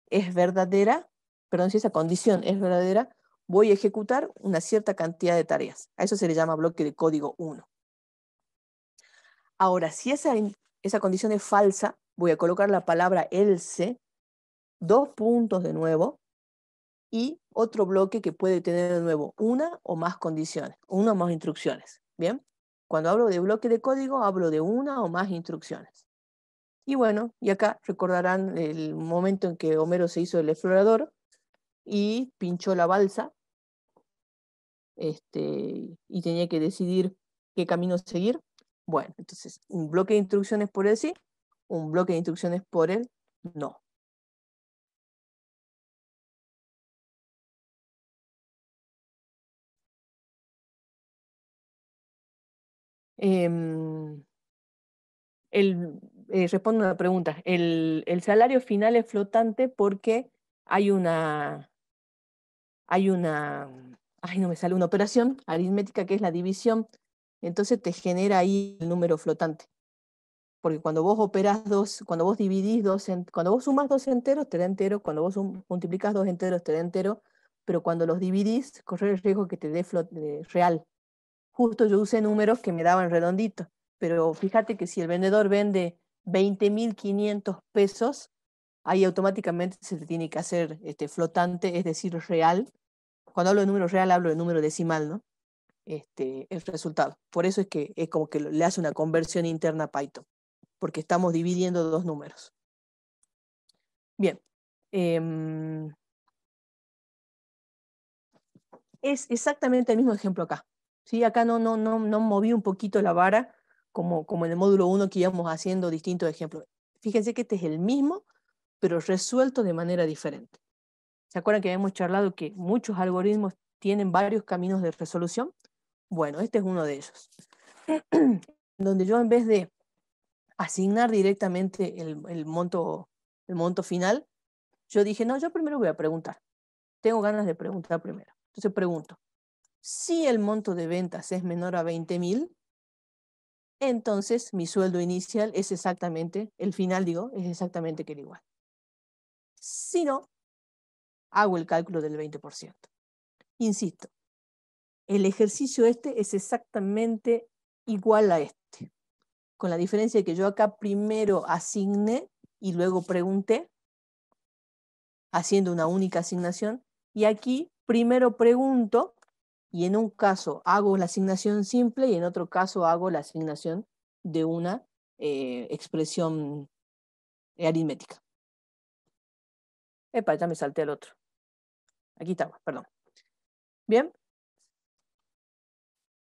es verdadera, perdón, si esa condición es verdadera, voy a ejecutar una cierta cantidad de tareas. A eso se le llama bloque de código 1. Ahora, si esa condición es falsa, voy a colocar la palabra else, dos puntos de nuevo, y otro bloque que puede tener de nuevo una o más condiciones, una o más instrucciones. ¿Bien? Cuando hablo de bloque de código, hablo de una o más instrucciones. Y bueno, y acá recordarán el momento en que Homero se hizo el explorador y pinchó la balsa y tenía que decidir qué camino seguir. Bueno, entonces, un bloque de instrucciones por el sí, un bloque de instrucciones por el no. Respondo una pregunta. El salario final es flotante porque hay una, ay, no me sale, una operación aritmética que es la división. Entonces te genera ahí el número flotante. Porque cuando vos operás cuando vos dividís cuando vos sumás dos enteros te da entero, cuando vos multiplicás dos enteros te da entero, pero cuando los dividís corres el riesgo que te dé real. Justo yo usé números que me daban redondito, pero fíjate que si el vendedor vende 20.500 pesos, ahí automáticamente se te tiene que hacer flotante, es decir, real. Cuando hablo de número real, hablo de número decimal, ¿no? El resultado. Por eso es que es como que le hace una conversión interna a Python, porque estamos dividiendo dos números. Bien. Es exactamente el mismo ejemplo acá. ¿Sí? Acá no moví un poquito la vara, como en el módulo 1 que íbamos haciendo distintos ejemplos. Fíjense que este es el mismo, pero resuelto de manera diferente. ¿Se acuerdan que habíamos charlado que muchos algoritmos tienen varios caminos de resolución? Bueno, este es uno de ellos. Donde yo, en vez de asignar directamente el monto final, yo dije, no, yo primero voy a preguntar. Tengo ganas de preguntar primero. Entonces pregunto, si el monto de ventas es menor a 20.000, entonces mi sueldo inicial es exactamente, el final digo, es exactamente que el igual. Si no, hago el cálculo del 20%. Insisto, el ejercicio este es exactamente igual a este, con la diferencia de que yo acá primero asigné y luego pregunté, haciendo una única asignación, y aquí primero pregunto, y en un caso hago la asignación simple y en otro caso hago la asignación de una expresión aritmética. Epa, ya me salté al otro. Aquí estaba, perdón. Bien.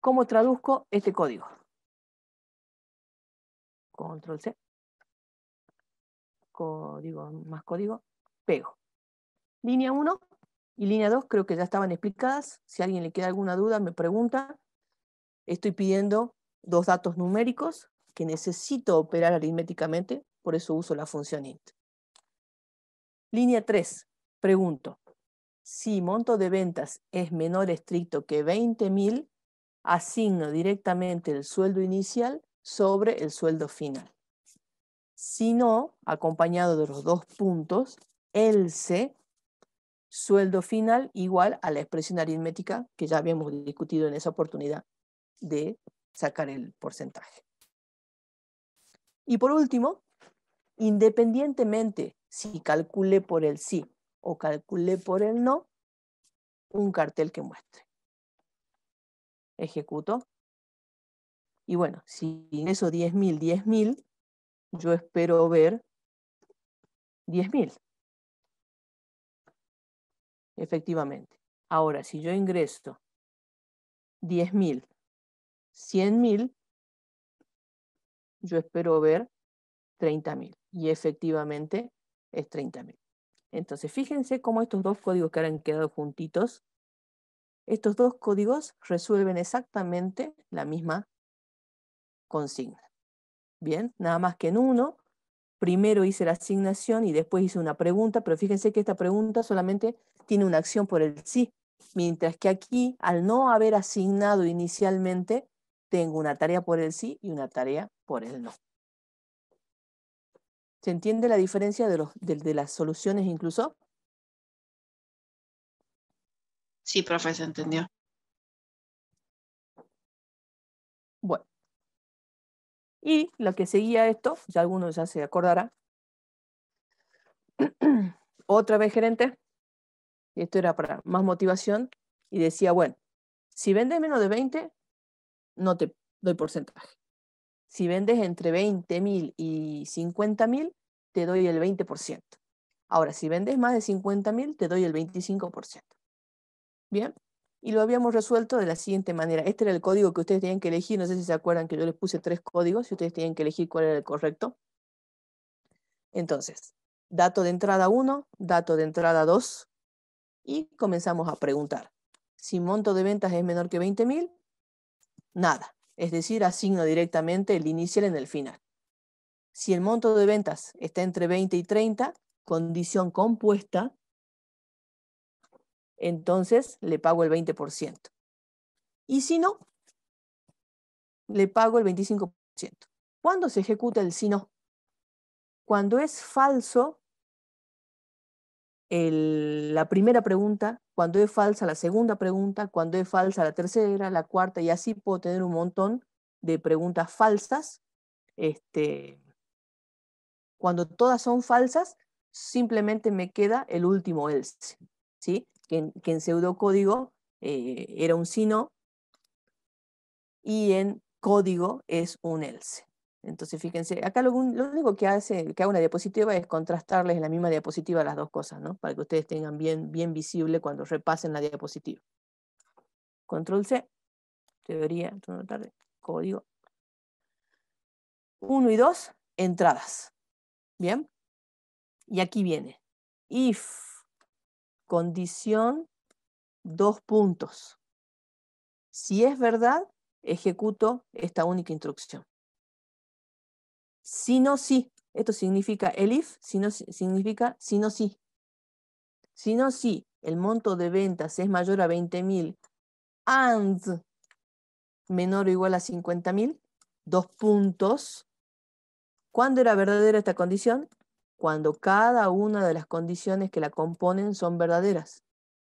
¿Cómo traduzco este código? Control C. Código más código. Pego. Línea 1 y línea 2 creo que ya estaban explicadas. Si a alguien le queda alguna duda, me pregunta. Estoy pidiendo 2 datos numéricos que necesito operar aritméticamente, por eso uso la función int. Línea 3. Pregunto. Si monto de ventas es menor estricto que 20.000, asigno directamente el sueldo inicial sobre el sueldo final. Si no, acompañado de los 2 puntos, else, sueldo final igual a la expresión aritmética que ya habíamos discutido en esa oportunidad de sacar el porcentaje. Y por último, independientemente si calculé por el sí o calculé por el no, un cartel que muestre. Ejecuto. Y bueno, si ingreso 10.000, yo espero ver 10.000. Efectivamente. Ahora, si yo ingreso 10.000, 100.000, yo espero ver 30.000. Y efectivamente es 30.000. Entonces, fíjense cómo estos 2 códigos que ahora han quedado juntitos, estos 2 códigos resuelven exactamente la misma consigna. Bien, nada más que en uno, primero hice la asignación y después hice una pregunta, pero fíjense que esta pregunta solamente tiene una acción por el sí, mientras que aquí, al no haber asignado inicialmente, tengo una tarea por el sí y una tarea por el no. ¿Se entiende la diferencia de las soluciones incluso? Sí, profe, se entendió. Bueno. Y lo que seguía esto, ya algunos ya se acordará. Otra vez gerente, y esto era para más motivación, y decía, bueno, si vendes menos de 20, no te doy porcentaje. Si vendes entre 20.000 y 50.000, te doy el 20%. Ahora, si vendes más de 50.000, te doy el 25%. Bien, y lo habíamos resuelto de la siguiente manera. Este era el código que ustedes tenían que elegir. No sé si se acuerdan que yo les puse 3 códigos y ustedes tenían que elegir cuál era el correcto. Entonces, dato de entrada 1, dato de entrada 2, y comenzamos a preguntar. Si monto de ventas es menor que 20.000, nada. Es decir, asigno directamente el inicial en el final. Si el monto de ventas está entre 20 y 30, condición compuesta, entonces le pago el 20%. Y si no, le pago el 25%. ¿Cuándo se ejecuta el si no? Cuando es falso la primera pregunta, cuando es falsa la segunda pregunta, cuando es falsa la tercera, la cuarta, y así puedo tener un montón de preguntas falsas. Cuando todas son falsas, simplemente me queda el último else, ¿sí? que en pseudocódigo era un si no, y en código es un else. Entonces, fíjense, acá lo único que hace una diapositiva es contrastarles en la misma diapositiva las 2 cosas, ¿no? Para que ustedes tengan bien visible cuando repasen la diapositiva. Control C. teoría, turno de tarde, código. 1 y 2, entradas. ¿Bien? Y aquí viene. If, condición, 2 puntos. Si es verdad, ejecuto esta única instrucción. Si no, sí. Esto significa el if, si no, significa si no, sí. Si no, sí, el monto de ventas es mayor a 20.000 and menor o igual a 50.000, 2 puntos. ¿Cuándo era verdadera esta condición? Cuando cada una de las condiciones que la componen son verdaderas.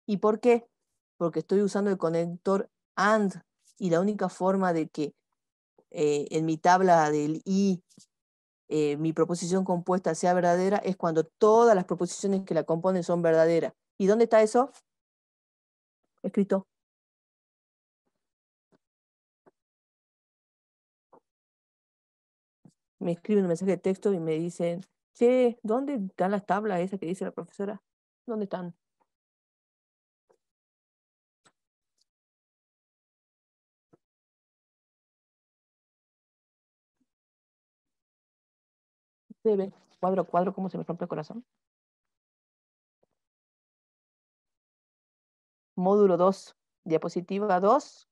¿Y por qué? Porque estoy usando el conector AND y la única forma de que en mi tabla del I mi proposición compuesta sea verdadera es cuando todas las proposiciones que la componen son verdaderas. ¿Y dónde está eso? Escrito. Me escriben un mensaje de texto y me dicen, che, ¿dónde están las tablas esas que dice la profesora? ¿Dónde están? ¿Ustedes ven cuadro a cuadro cómo se me rompe el corazón? Módulo 2, diapositiva 2.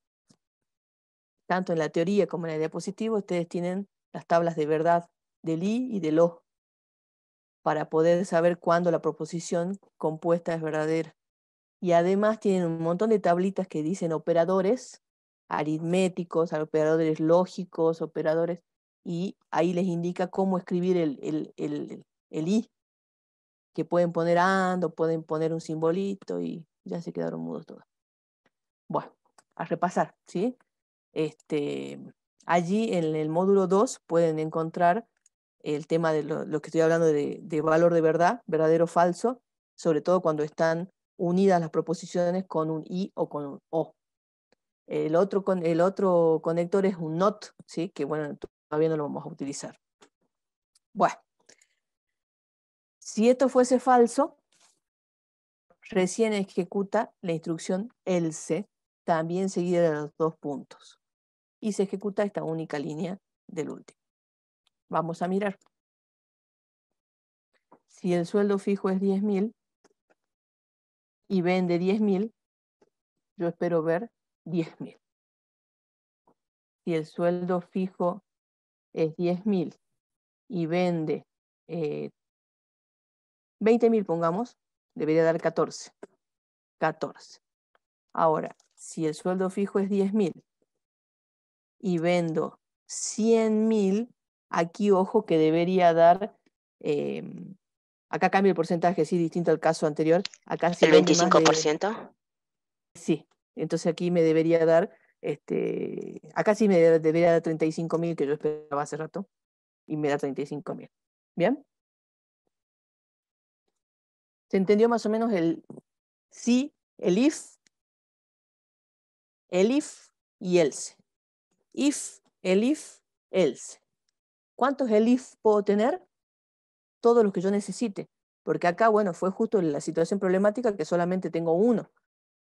Tanto en la teoría como en la diapositiva, ustedes tienen las tablas de verdad del I y del O para poder saber cuándo la proposición compuesta es verdadera. Y además tienen un montón de tablitas que dicen operadores aritméticos, operadores lógicos, operadores, y ahí les indica cómo escribir el I, que pueden poner AND o pueden poner un simbolito y ya se quedaron mudos todos. Bueno, a repasar, ¿sí? Allí en el módulo 2 pueden encontrar el tema de lo que estoy hablando de valor de verdad, verdadero o falso, sobre todo cuando están unidas las proposiciones con un I o con un O. El otro conector es un NOT, ¿sí? Que bueno, todavía no lo vamos a utilizar. Bueno, si esto fuese falso, recién ejecuta la instrucción else, también seguida de los 2 puntos. Y se ejecuta esta única línea del último. Vamos a mirar. Si el sueldo fijo es 10.000 y vende 10.000, yo espero ver 10.000. Si el sueldo fijo es 10.000 y vende 20.000, pongamos, debería dar 14. 14. Ahora, si el sueldo fijo es 10.000 y vendo 100.000, aquí ojo que debería dar, acá cambia el porcentaje, sí, distinto al caso anterior. Acá si ¿El vende más de... 25%? Sí, entonces aquí me debería dar, acá sí me debería dar 35.000, que yo esperaba hace rato, y me da 35.000. ¿Bien? ¿Se entendió más o menos el sí, el if y else? If, el if, else. ¿Cuántos el if puedo tener? Todos los que yo necesite. Porque acá, bueno, fue justo la situación problemática que solamente tengo uno.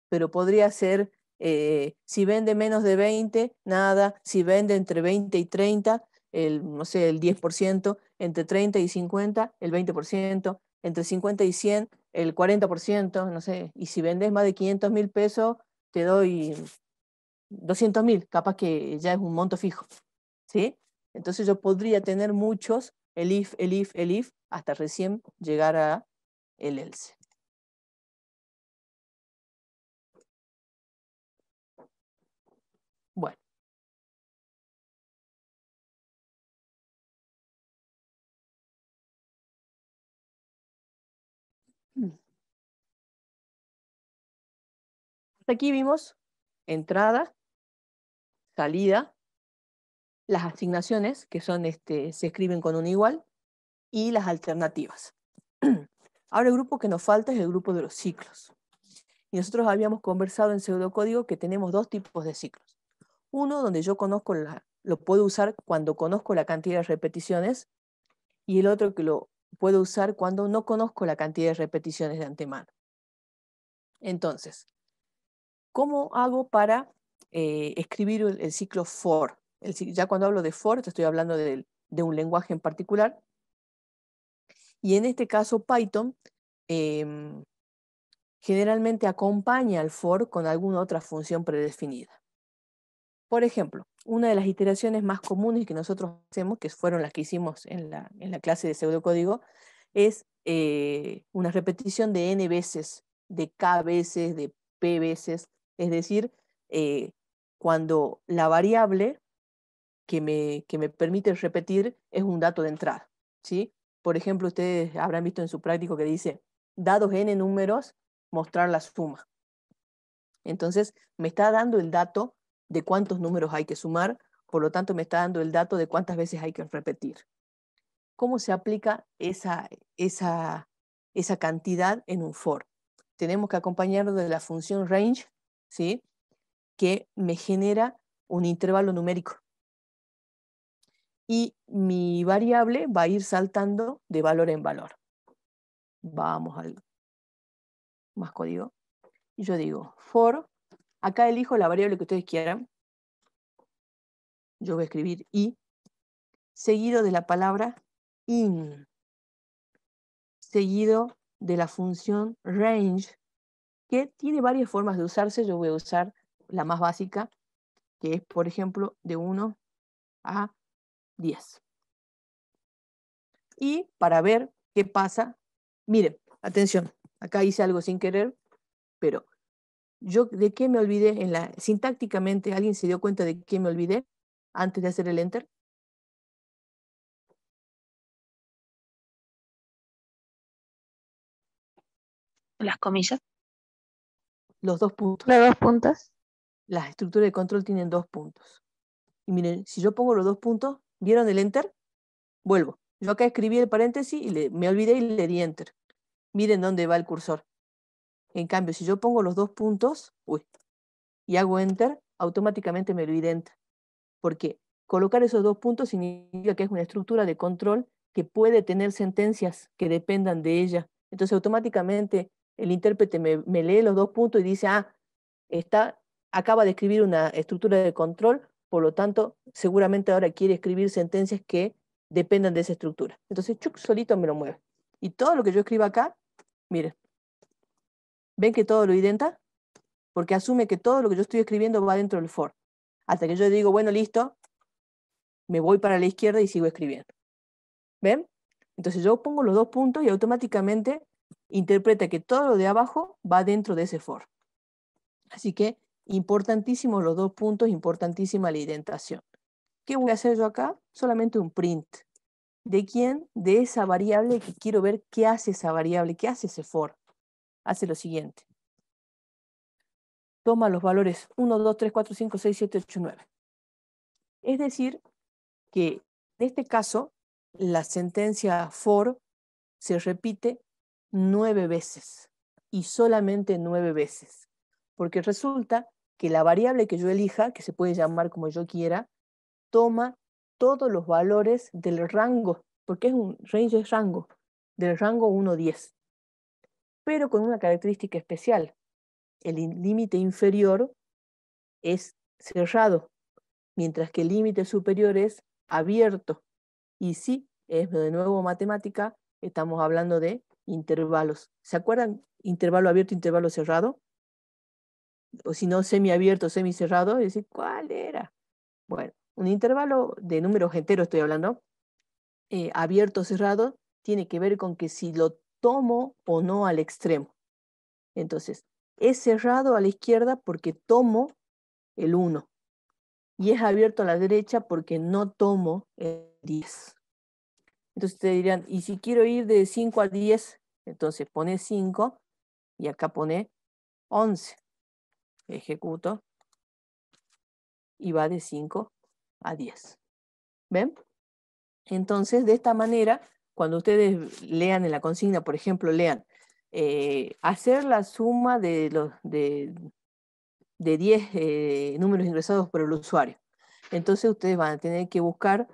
Pero podría ser, si vende menos de 20, nada. Si vende entre 20 y 30, no sé, el 10%. Entre 30 y 50, el 20%. Entre 50 y 100, el 40%, no sé. Y si vendes más de 500.000 pesos, te doy 200.000. Capaz que ya es un monto fijo. ¿Sí? Entonces yo podría tener muchos, el if, hasta recién llegar a el else. Bueno. Hasta aquí vimos entrada, salida, las asignaciones, que son, se escriben con un igual, y las alternativas. Ahora el grupo que nos falta es el grupo de los ciclos. Y nosotros habíamos conversado en pseudocódigo que tenemos 2 tipos de ciclos. Uno donde yo conozco lo puedo usar cuando conozco la cantidad de repeticiones, y el otro que lo puedo usar cuando no conozco la cantidad de repeticiones de antemano. Entonces, ¿cómo hago para escribir el ciclo for. Ya cuando hablo de for, te estoy hablando de un lenguaje en particular. Y en este caso Python generalmente acompaña al for con alguna otra función predefinida. Por ejemplo, una de las iteraciones más comunes que nosotros hacemos, que fueron las que hicimos en la clase de pseudocódigo, es una repetición de n veces, de k veces, de p veces. Es decir, cuando la variable que me permite repetir es un dato de entrada, ¿sí? Por ejemplo, ustedes habrán visto en su práctico que dice, dados n números, mostrar la suma. Entonces, me está dando el dato de cuántos números hay que sumar, por lo tanto, me está dando el dato de cuántas veces hay que repetir. ¿Cómo se aplica esa cantidad en un for? Tenemos que acompañarlo de la función range, ¿sí? Que me genera un intervalo numérico. Y mi variable va a ir saltando de valor en valor. Vamos al más código. Y yo digo, for, acá elijo la variable que ustedes quieran. Yo voy a escribir i, seguido de la palabra in, seguido de la función range, que tiene varias formas de usarse. Yo voy a usar la más básica, que es, por ejemplo, de 1 a 10. Y para ver qué pasa, miren, atención, acá hice algo sin querer, pero yo ¿de qué me olvidé? Sintácticamente, ¿alguien se dio cuenta de qué me olvidé antes de hacer el enter? Las comillas. Los 2 puntos. Los 2 puntos. Las estructuras de control tienen 2 puntos. Y miren, si yo pongo los 2 puntos, ¿vieron el enter? Vuelvo. Yo acá escribí el paréntesis y me olvidé y le di enter. Miren dónde va el cursor. En cambio, si yo pongo los 2 puntos, y hago enter, automáticamente me olvidé enter. Porque colocar esos 2 puntos significa que es una estructura de control que puede tener sentencias que dependan de ella. Entonces automáticamente el intérprete me lee los 2 puntos y dice, acaba de escribir una estructura de control, por lo tanto, seguramente ahora quiere escribir sentencias que dependan de esa estructura. Entonces, solito me lo mueve. Y todo lo que yo escriba acá, miren, ¿ven que todo lo identa? Porque asume que todo lo que yo estoy escribiendo va dentro del for. Hasta que yo digo, bueno, listo, me voy para la izquierda y sigo escribiendo. ¿Ven? Entonces yo pongo los 2 puntos y automáticamente interpreta que todo lo de abajo va dentro de ese for. Así que importantísimos los 2 puntos, importantísima la indentación. ¿Qué voy a hacer yo acá? Solamente un print. ¿De quién? De esa variable que quiero ver qué hace esa variable, qué hace ese for. Hace lo siguiente. Toma los valores 1, 2, 3, 4, 5, 6, 7, 8, 9. Es decir, que en este caso la sentencia for se repite 9 veces y solamente 9 veces. Porque resulta que la variable que yo elija, que se puede llamar como yo quiera, toma todos los valores del rango, porque es un range de rango, del rango 1 a 10. Pero con una característica especial. El límite inferior es cerrado, mientras que el límite superior es abierto. Y sí, es de nuevo matemática, estamos hablando de intervalos. ¿Se acuerdan? Intervalo abierto, intervalo cerrado. O si no, semiabierto, semicerrado. Es decir, ¿cuál era? Bueno, un intervalo de números enteros estoy hablando, abierto, cerrado, tiene que ver con que si lo tomo o no al extremo. Entonces, es cerrado a la izquierda porque tomo el 1. Y es abierto a la derecha porque no tomo el 10. Entonces te dirán, ¿y si quiero ir de 5 a 10? Entonces pone 5 y acá pone 11. Ejecuto y va de 5 a 10. ¿Ven? Entonces, de esta manera, cuando ustedes lean en la consigna, por ejemplo, lean hacer la suma de 10 números ingresados por el usuario. Entonces ustedes van a tener que buscar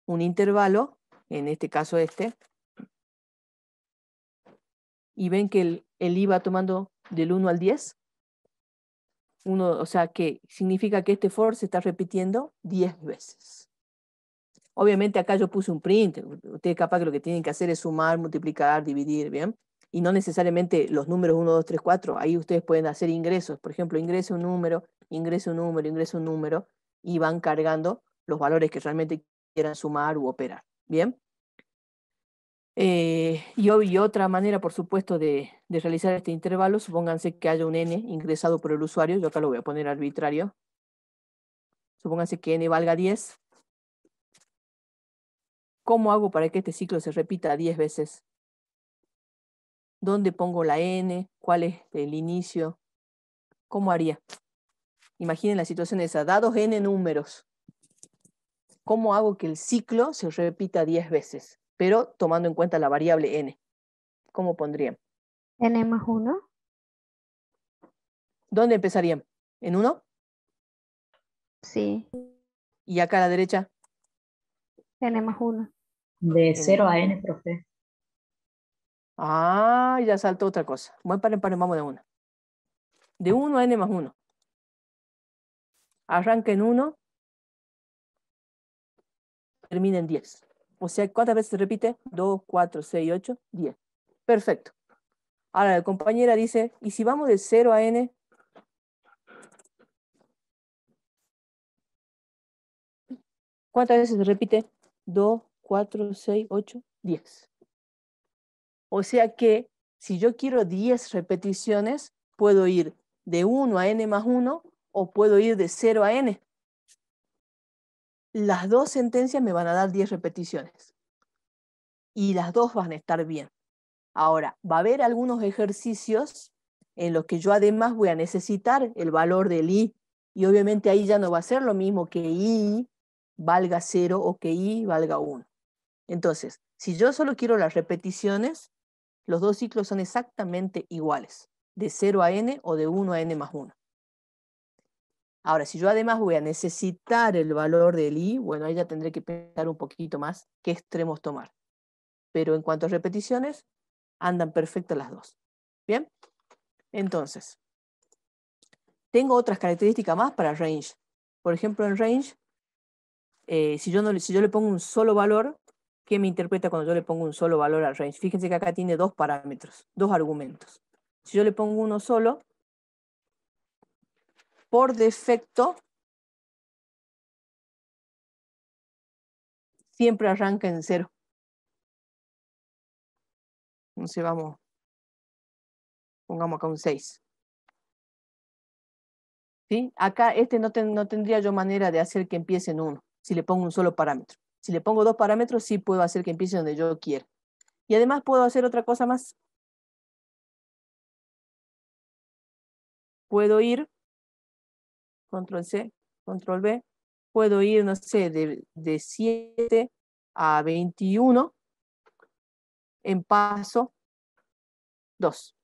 un intervalo, en este caso y ven que el i va tomando del 1 al 10. O sea, que significa que este for se está repitiendo 10 veces. Obviamente acá yo puse un print. Ustedes capaz que lo que tienen que hacer es sumar, multiplicar, dividir, ¿bien? Y no necesariamente los números 1, 2, 3, 4. Ahí ustedes pueden hacer ingresos. Por ejemplo, ingrese un número, ingrese un número, ingrese un número, y van cargando los valores que realmente quieran sumar u operar. ¿Bien? Y otra manera, por supuesto, de realizar este intervalo, supónganse que haya un n ingresado por el usuario. Yo acá lo voy a poner arbitrario. Supónganse que n valga 10. ¿Cómo hago para que este ciclo se repita 10 veces? ¿Dónde pongo la n? ¿Cuál es el inicio? ¿Cómo haría? Imaginen la situación esa. Dados n números, ¿cómo hago que el ciclo se repita 10 veces? Pero tomando en cuenta la variable n. ¿Cómo pondrían? N más 1. ¿Dónde empezarían? ¿En 1? Sí. ¿Y acá a la derecha? N más 1. De 0 a n, profe. Ah, ya saltó otra cosa. Bueno, paren, vamos de una. De 1 a n más 1. Arranca en 1, termina en 10. O sea, ¿cuántas veces se repite? 2, 4, 6, 8, 10. Perfecto. Ahora la compañera dice, ¿y si vamos de 0 a n? ¿Cuántas veces se repite? 2, 4, 6, 8, 10. O sea que si yo quiero 10 repeticiones, puedo ir de 1 a n más 1 o puedo ir de 0 a n. Las dos sentencias me van a dar 10 repeticiones. Y las dos van a estar bien. Ahora, va a haber algunos ejercicios en los que yo además voy a necesitar el valor del i. Y obviamente ahí ya no va a ser lo mismo que i valga 0 o que i valga 1. Entonces, si yo solo quiero las repeticiones, los dos ciclos son exactamente iguales, de 0 a n o de 1 a n más 1. Ahora, si yo además voy a necesitar el valor del i, bueno, ahí ya tendré que pensar un poquito más qué extremos tomar. Pero en cuanto a repeticiones, andan perfectas las dos. ¿Bien? Entonces, tengo otras características más para range. Por ejemplo, en range, si yo le pongo un solo valor, ¿qué me interpreta cuando yo le pongo un solo valor al range? Fíjense que acá tiene dos parámetros, dos argumentos. Si yo le pongo uno solo, por defecto, siempre arranca en 0. Entonces vamos, pongamos acá un 6. ¿Sí? Acá no tendría yo manera de hacer que empiece en 1, si le pongo un solo parámetro. Si le pongo dos parámetros, sí puedo hacer que empiece donde yo quiera. Y además puedo hacer otra cosa más. Puedo ir, control C, control B, puedo ir, no sé, de 7 a 21 en paso 2.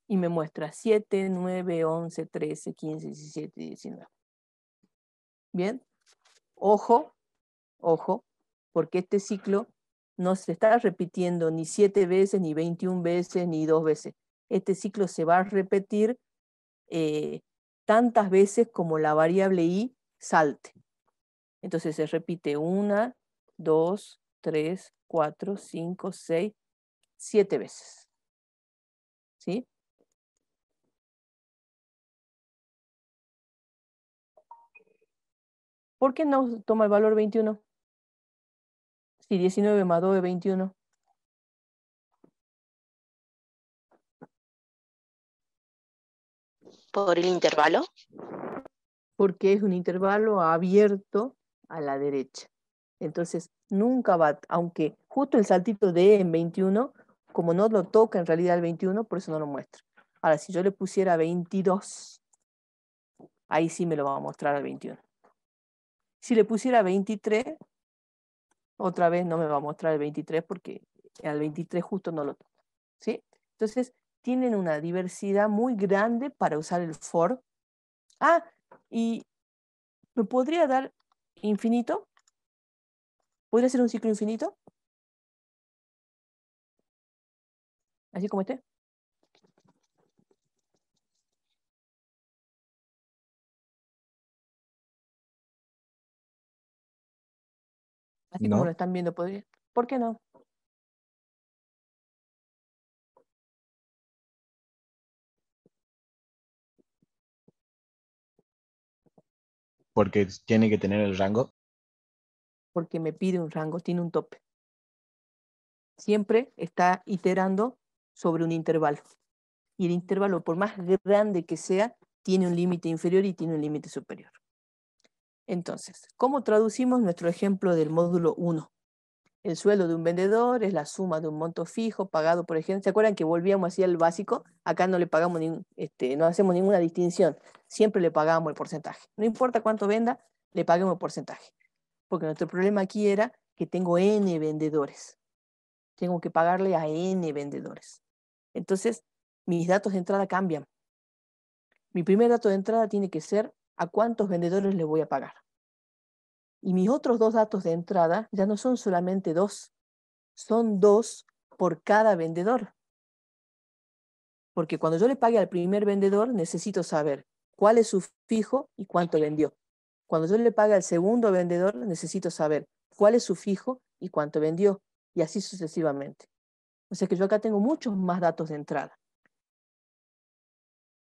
Y me muestra 7, 9, 11, 13, 15, 17 y 19. Bien, ojo, porque este ciclo no se está repitiendo ni 7 veces, ni 21 veces, ni 2 veces. Este ciclo se va a repetir tantas veces como la variable i salte. Entonces se repite 1, 2, 3, 4, 5, 6, 7 veces. ¿Sí? ¿Por qué no toma el valor 21? Si 19 más 2 es 21. Por el intervalo. Porque es un intervalo abierto a la derecha. Entonces, nunca va, aunque justo el saltito de en 21, como no lo toca en realidad el 21, por eso no lo muestra. Ahora, si yo le pusiera 22, ahí sí me lo va a mostrar al 21. Si le pusiera 23, otra vez no me va a mostrar el 23 porque al 23 justo no lo toca. ¿Sí? Entonces, tienen una diversidad muy grande para usar el for. Ah, y ¿me podría dar infinito? ¿Podría ser un ciclo infinito? Así como esté. Así como lo No, están viendo, podría. ¿Por qué no? porque tiene que tener el rango. Porque me pide un rango, tiene un tope. Siempre está iterando sobre un intervalo. Y el intervalo, por más grande que sea, tiene un límite inferior y tiene un límite superior. Entonces, ¿cómo traducimos nuestro ejemplo del módulo 1? El sueldo de un vendedor es la suma de un monto fijo pagado, por ejemplo. ¿Se acuerdan que volvíamos así al básico? Acá no le pagamos no hacemos ninguna distinción. Siempre le pagamos el porcentaje. No importa cuánto venda, le paguemos el porcentaje. Porque nuestro problema aquí era que tengo N vendedores. Tengo que pagarle a N vendedores. Entonces, mis datos de entrada cambian. Mi primer dato de entrada tiene que ser a cuántos vendedores le voy a pagar. Y mis otros dos datos de entrada ya no son solamente 2, son 2 por cada vendedor. Porque cuando yo le pague al primer vendedor, necesito saber cuál es su fijo y cuánto vendió. Cuando yo le pague al segundo vendedor, necesito saber cuál es su fijo y cuánto vendió. Y así sucesivamente. O sea que yo acá tengo muchos más datos de entrada.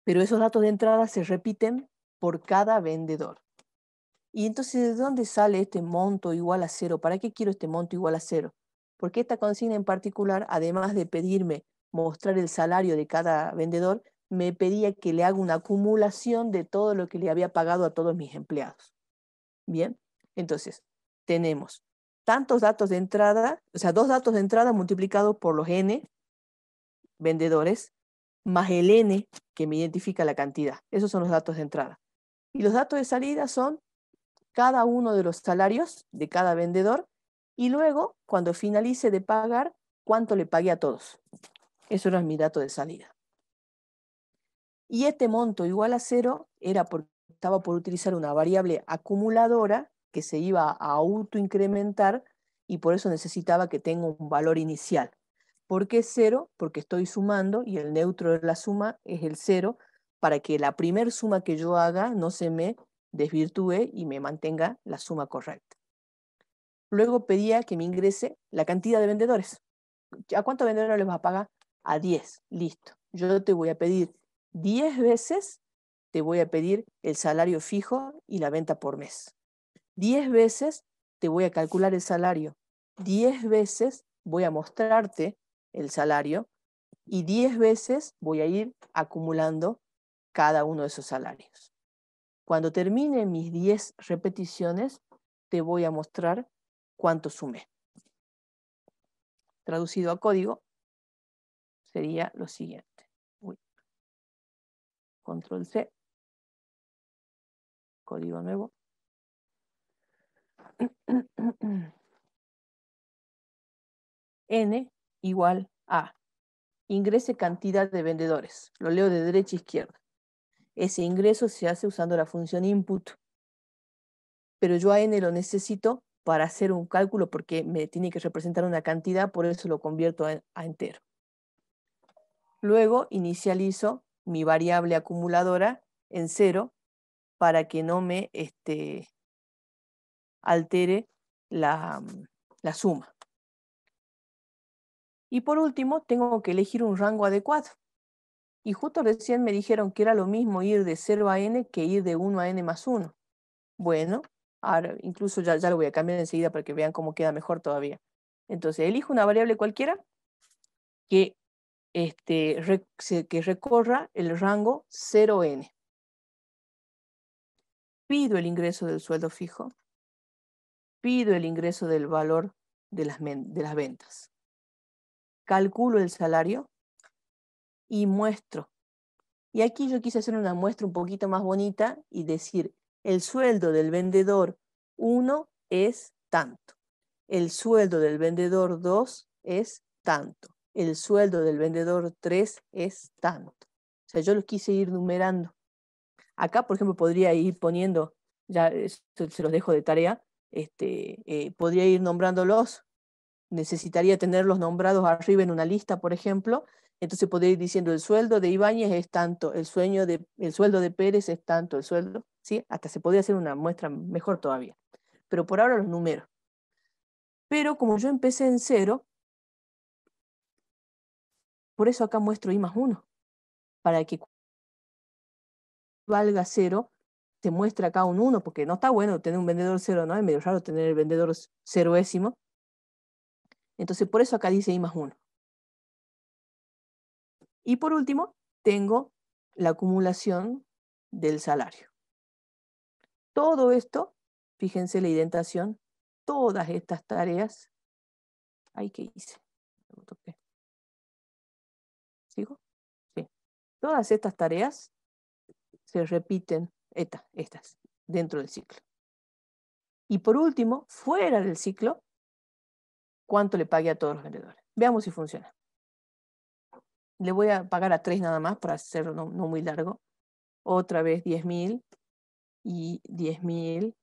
Pero esos datos de entrada se repiten por cada vendedor. Y entonces, ¿de dónde sale este monto igual a 0? ¿Para qué quiero este monto igual a 0? Porque esta consigna en particular, además de pedirme mostrar el salario de cada vendedor, me pedía que le haga una acumulación de todo lo que le había pagado a todos mis empleados. Bien, entonces, tenemos tantos datos de entrada, o sea, 2 datos de entrada multiplicados por los N vendedores, más el N que me identifica la cantidad. Esos son los datos de entrada. Y los datos de salida son cada uno de los salarios de cada vendedor y luego, cuando finalice de pagar, cuánto le pagué a todos. Eso era mi dato de salida. Y este monto igual a 0 era porque estaba por utilizar una variable acumuladora que se iba a autoincrementar y por eso necesitaba que tenga un valor inicial. ¿Por qué 0? Porque estoy sumando y el neutro de la suma es el 0 para que la primer suma que yo haga no se me desvirtúe y me mantenga la suma correcta. Luego pedía que me ingrese la cantidad de vendedores. ¿A cuántos vendedores les vas a pagar? A 10. Listo. Yo te voy a pedir 10 veces, te voy a pedir el salario fijo y la venta por mes. 10 veces te voy a calcular el salario. 10 veces voy a mostrarte el salario y 10 veces voy a ir acumulando cada uno de esos salarios. Cuando termine mis 10 repeticiones, te voy a mostrar cuánto sumé. Traducido a código, sería lo siguiente. Control C. Código nuevo. N igual a. Ingrese cantidad de vendedores. Lo leo de derecha a izquierda. Ese ingreso se hace usando la función input. Pero yo a N lo necesito para hacer un cálculo porque me tiene que representar una cantidad, por eso lo convierto a entero. Luego inicializo mi variable acumuladora en 0 para que no me altere la suma. Y por último, tengo que elegir un rango adecuado. Y justo recién me dijeron que era lo mismo ir de 0 a n que ir de 1 a n más 1. Bueno, ahora incluso ya lo voy a cambiar enseguida para que vean cómo queda mejor todavía. Entonces, elijo una variable cualquiera que, que recorra el rango 0n. Pido el ingreso del sueldo fijo. Pido el ingreso del valor de las ventas. Calculo el salario y muestro. Y aquí yo quise hacer una muestra un poquito más bonita y decir, el sueldo del vendedor 1 es tanto. El sueldo del vendedor 2 es tanto. El sueldo del vendedor 3 es tanto. O sea, yo los quise ir numerando. Acá, por ejemplo, podría ir poniendo, ya se los dejo de tarea, podría ir nombrándolos. Necesitaría tenerlos nombrados arriba en una lista, por ejemplo, Entonces podría ir diciendo el sueldo de Ibáñez es tanto, el sueldo de Pérez es tanto, el sueldo, ¿sí? Hasta se podría hacer una muestra mejor todavía. Pero por ahora los números. Pero como yo empecé en 0, por eso acá muestro I más 1. Para que valga 0, te muestra acá un 1, porque no está bueno tener un vendedor 0, ¿no? Es medio raro tener el vendedor ceroésimo. Entonces por eso acá dice I más 1. Y por último, tengo la acumulación del salario. Todo esto, fíjense la indentación, todas estas tareas. Ay, ¿qué hice? ¿Sigo? Sí. Todas estas tareas se repiten, estas, dentro del ciclo. Y por último, fuera del ciclo, ¿cuánto le pagué a todos los vendedores? Veamos si funciona. Le voy a pagar a 3 nada más para hacerlo no muy largo. Otra vez 10.000 y 10.000.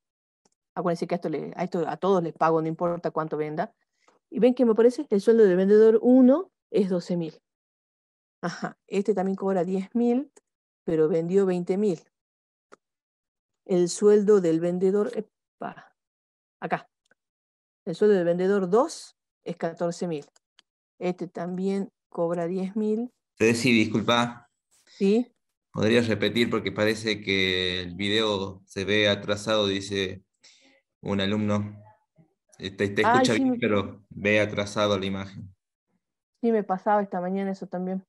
Acuérdense que a todos les pago, no importa cuánto venda. Y ven que me parece el sueldo del vendedor 1 es 12.000. Ajá, este también cobra 10.000, pero vendió 20.000. El sueldo del vendedor, acá, el sueldo del vendedor 2 es 14.000. Este también cobra 10.000. Ceci, disculpa, ¿Sí? ¿podrías repetir? Porque parece que el video se ve atrasado, dice un alumno. Te Ay, escucha sí, bien, pero ve atrasado la imagen. sí me pasaba esta mañana eso también.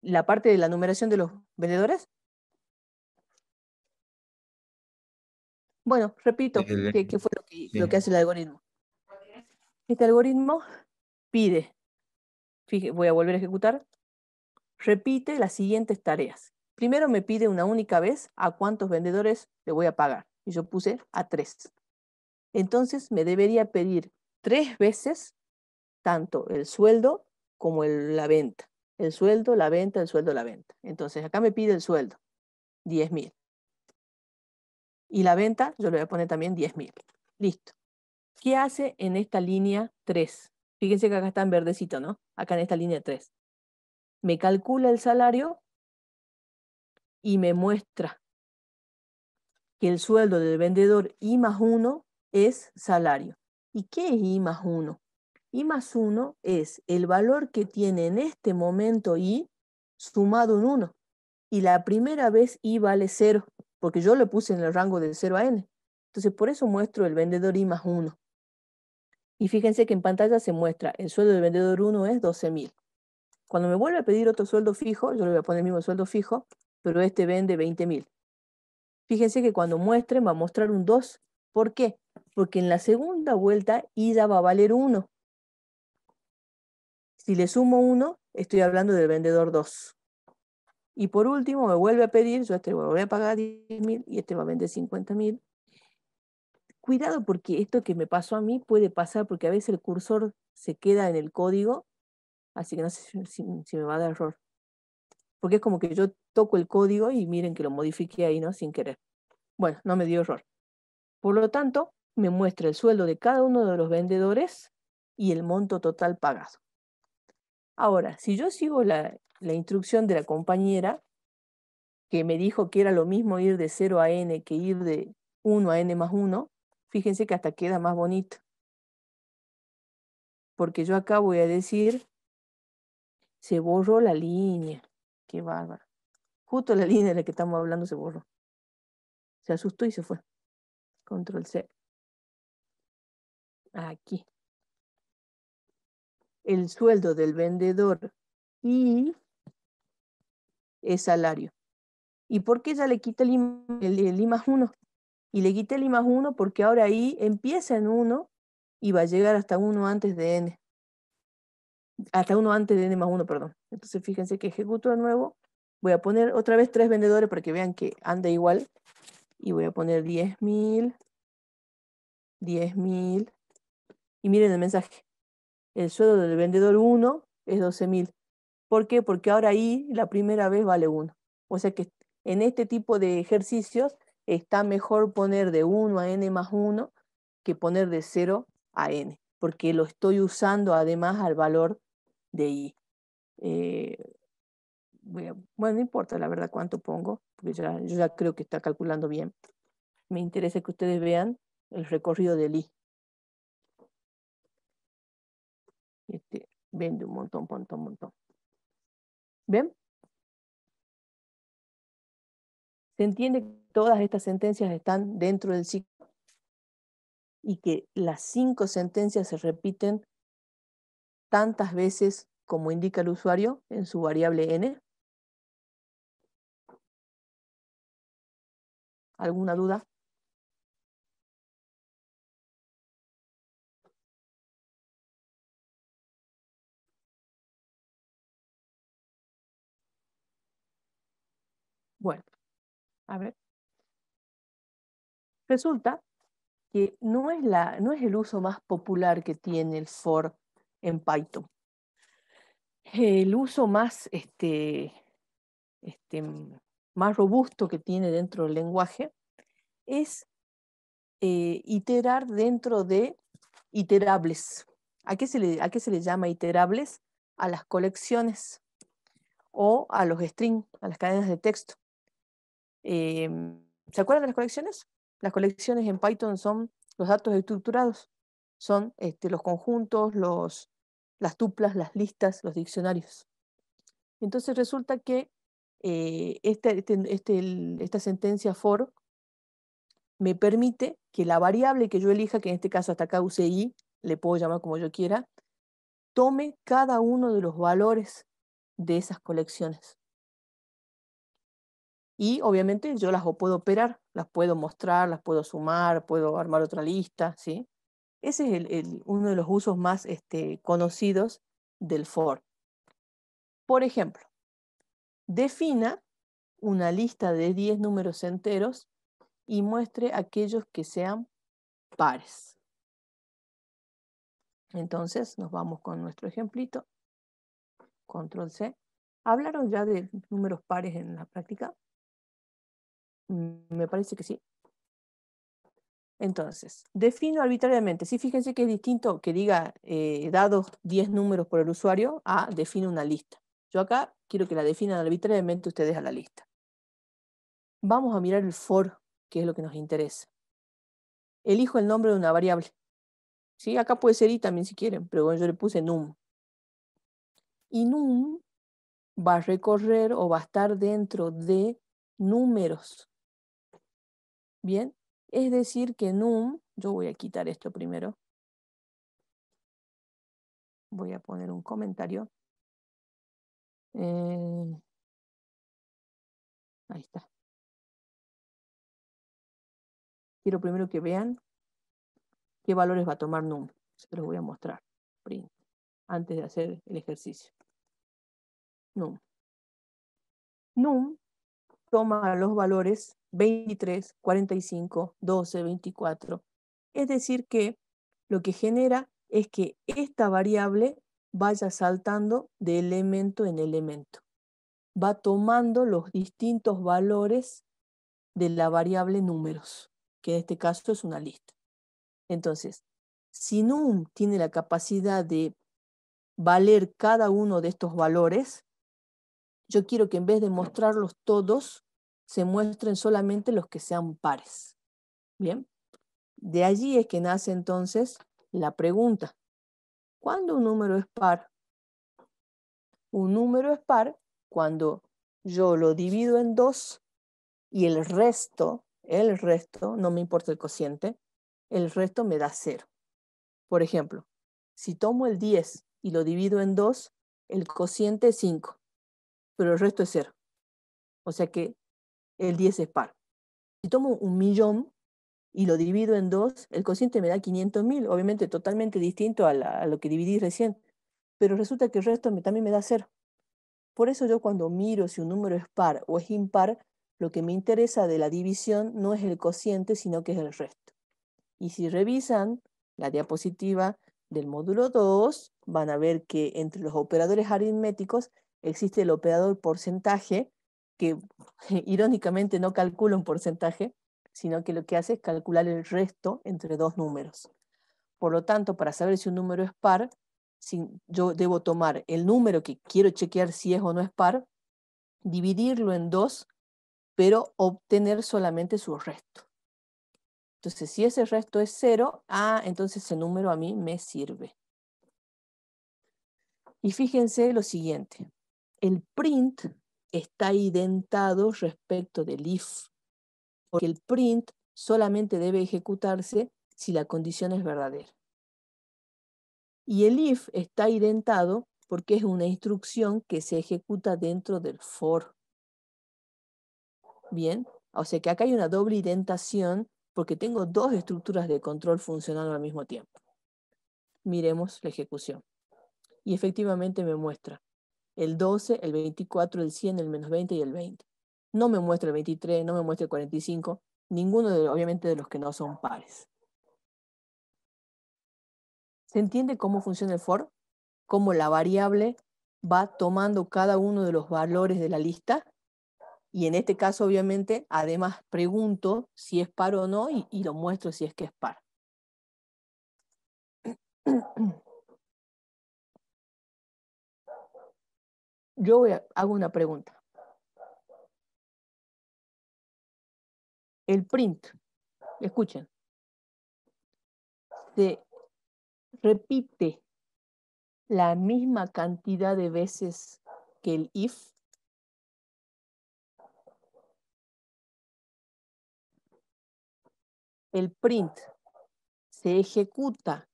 La parte de la numeración de los vendedores. Bueno, repito, ¿qué fue lo que hace el algoritmo? Este algoritmo pide, voy a volver a ejecutar, repite las siguientes tareas. Primero me pide una única vez a cuántos vendedores le voy a pagar. Y yo puse a 3. Entonces me debería pedir 3 veces tanto el sueldo como la venta. El sueldo, la venta, el sueldo, la venta. Entonces acá me pide el sueldo, 10.000. Y la venta, yo le voy a poner también 10.000. Listo. ¿Qué hace en esta línea 3? Fíjense que acá está en verdecito, ¿no? Acá en esta línea 3. Me calcula el salario y me muestra que el sueldo del vendedor I más 1 es salario. ¿Y qué es I más 1? I más 1 es el valor que tiene en este momento I sumado un 1. Y la primera vez I vale 0, porque yo lo puse en el rango de 0 a n. Entonces por eso muestro el vendedor I más 1. Y fíjense que en pantalla se muestra el sueldo del vendedor 1 es 12.000. Cuando me vuelve a pedir otro sueldo fijo, yo le voy a poner el mismo sueldo fijo, pero este vende 20.000. Fíjense que cuando muestre va a mostrar un 2. ¿Por qué? Porque en la segunda vuelta I ya va a valer 1. Si le sumo 1, estoy hablando del vendedor 2. Y por último me vuelve a pedir, yo a este le voy a pagar 10.000 y este va a vender 50.000. Cuidado porque esto que me pasó a mí puede pasar porque a veces el cursor se queda en el código, así que no sé si me va a dar error. Porque es como que yo toco el código y miren que lo modifiqué ahí, ¿no? Sin querer. Bueno, no me dio error. Por lo tanto, me muestra el sueldo de cada uno de los vendedores y el monto total pagado. Ahora, si yo sigo la instrucción de la compañera, que me dijo que era lo mismo ir de 0 a n que ir de 1 a n más 1, fíjense que hasta queda más bonito. Porque yo acá voy a decir, se borró la línea. Qué bárbaro. Justo la línea de la que estamos hablando se borró. Se asustó y se fue. Control C. Aquí. El sueldo del vendedor y es salario. ¿Y por qué ya le quita el I más 1? Y le quité el I más 1 porque ahora I empieza en 1 y va a llegar hasta 1 antes de n. Hasta 1 antes de n más 1, perdón. Entonces fíjense que ejecuto de nuevo. Voy a poner otra vez 3 vendedores para que vean que anda igual. Y voy a poner 10.000. 10.000. Y miren el mensaje. El sueldo del vendedor 1 es 12.000. ¿Por qué? Porque ahora I la primera vez vale 1. O sea que en este tipo de ejercicios está mejor poner de 1 a n más 1 que poner de 0 a n. Porque lo estoy usando además al valor de I. Bueno, no importa la verdad cuánto pongo, porque yo ya creo que está calculando bien. Me interesa que ustedes vean el recorrido del I. Ven de un montón. ¿Ven? ¿Se entiende que todas estas sentencias están dentro del ciclo? Y que las 5 sentencias se repiten tantas veces como indica el usuario en su variable n. ¿Alguna duda? Bueno, a ver. Resulta que no es el uso más popular que tiene el for en Python. El uso más, más robusto que tiene dentro del lenguaje es iterar dentro de iterables. ¿A qué se le llama iterables? A las colecciones o a los strings, a las cadenas de texto. ¿Se acuerdan de las colecciones? Las colecciones en Python son los datos estructurados. Son los conjuntos, las tuplas, las listas, los diccionarios. Entonces resulta que esta sentencia for me permite que la variable que yo elija, que en este caso hasta acá use i, le puedo llamar como yo quiera, tome cada uno de los valores de esas colecciones. Y obviamente yo las puedo operar, las puedo mostrar, las puedo sumar, puedo armar otra lista, ¿sí? Ese es uno de los usos más conocidos del for. Por ejemplo, defina una lista de 10 números enteros y muestre aquellos que sean pares. Entonces nos vamos con nuestro ejemplito. Control C. ¿Hablaron ya de números pares en la práctica? Me parece que sí. Entonces, defino arbitrariamente. Sí, fíjense que es distinto que diga dados 10 números por el usuario a define una lista. Yo acá quiero que la definan arbitrariamente ustedes a la lista. Vamos a mirar el for, que es lo que nos interesa. Elijo el nombre de una variable. ¿Sí? Acá puede ser i también si quieren, pero bueno, yo le puse num. Y num va a recorrer o va a estar dentro de números. Bien, es decir que num, yo voy a quitar esto primero. Voy a poner un comentario. Ahí está. Quiero primero que vean qué valores va a tomar num. Se los voy a mostrar. Print. Antes de hacer el ejercicio. Num. Num toma los valores 23, 45, 12, 24. Es decir que lo que genera es que esta variable vaya saltando de elemento en elemento. Va tomando los distintos valores de la variable números, que en este caso es una lista. Entonces, si num tiene la capacidad de valer cada uno de estos valores, yo quiero que en vez de mostrarlos todos, se muestren solamente los que sean pares. Bien, de allí es que nace entonces la pregunta. ¿Cuándo un número es par? Un número es par cuando yo lo divido en 2 y el resto, no me importa el cociente, el resto me da 0. Por ejemplo, si tomo el 10 y lo divido en 2, el cociente es 5, pero el resto es 0. O sea que el 10 es par. Si tomo 1.000.000 y lo divido en 2, el cociente me da 500.000, obviamente totalmente distinto a lo que dividí recién, pero resulta que el resto también me da 0. Por eso yo cuando miro si un número es par o es impar, lo que me interesa de la división no es el cociente, sino que es el resto. Y si revisan la diapositiva del módulo 2, van a ver que entre los operadores aritméticos existe el operador porcentaje, que irónicamente no calcula un porcentaje, sino que lo que hace es calcular el resto entre dos números. Por lo tanto, para saber si un número es par, yo debo tomar el número que quiero chequear si es o no es par, dividirlo en 2, pero obtener solamente su resto. Entonces, si ese resto es 0, entonces ese número a mí me sirve. Y fíjense lo siguiente. El print está identado respecto del if, porque el print solamente debe ejecutarse si la condición es verdadera. Y el if está identado porque es una instrucción que se ejecuta dentro del for. Bien, o sea que acá hay una doble identación porque tengo dos estructuras de control funcionando al mismo tiempo. Miremos la ejecución. Y efectivamente me muestra el 12, el 24, el 100, el menos 20 y el 20. No me muestra el 23, no me muestra el 45, ninguno obviamente de los que no son pares. ¿Se entiende cómo funciona el for? Cómo la variable va tomando cada uno de los valores de la lista. Y en este caso, obviamente, además pregunto si es par o no y lo muestro si es que es par. Yo hago una pregunta. El print, escuchen, se repite la misma cantidad de veces que el if. El print se ejecuta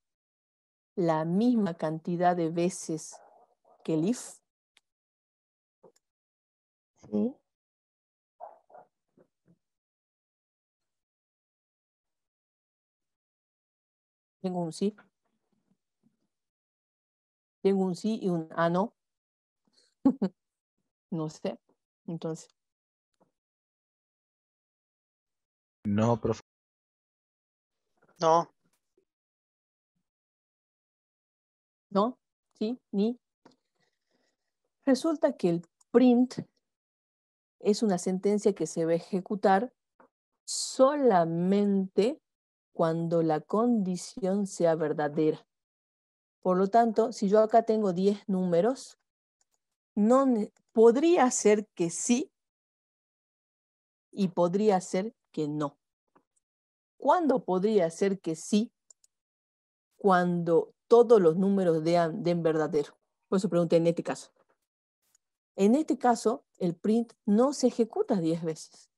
la misma cantidad de veces que el if. Sí. Tengo un sí. Tengo un sí y un no. No sé. Entonces. No, profe. No. ¿No? ¿Sí? ¿Ni? Resulta que el print es una sentencia que se va a ejecutar solamente cuando la condición sea verdadera. Por lo tanto, si yo acá tengo 10 números, podría ser que sí y podría ser que no. ¿Cuándo podría ser que sí? Cuando todos los números den verdadero. Por eso pregunté en este caso. En este caso, el print no se ejecuta 10 veces,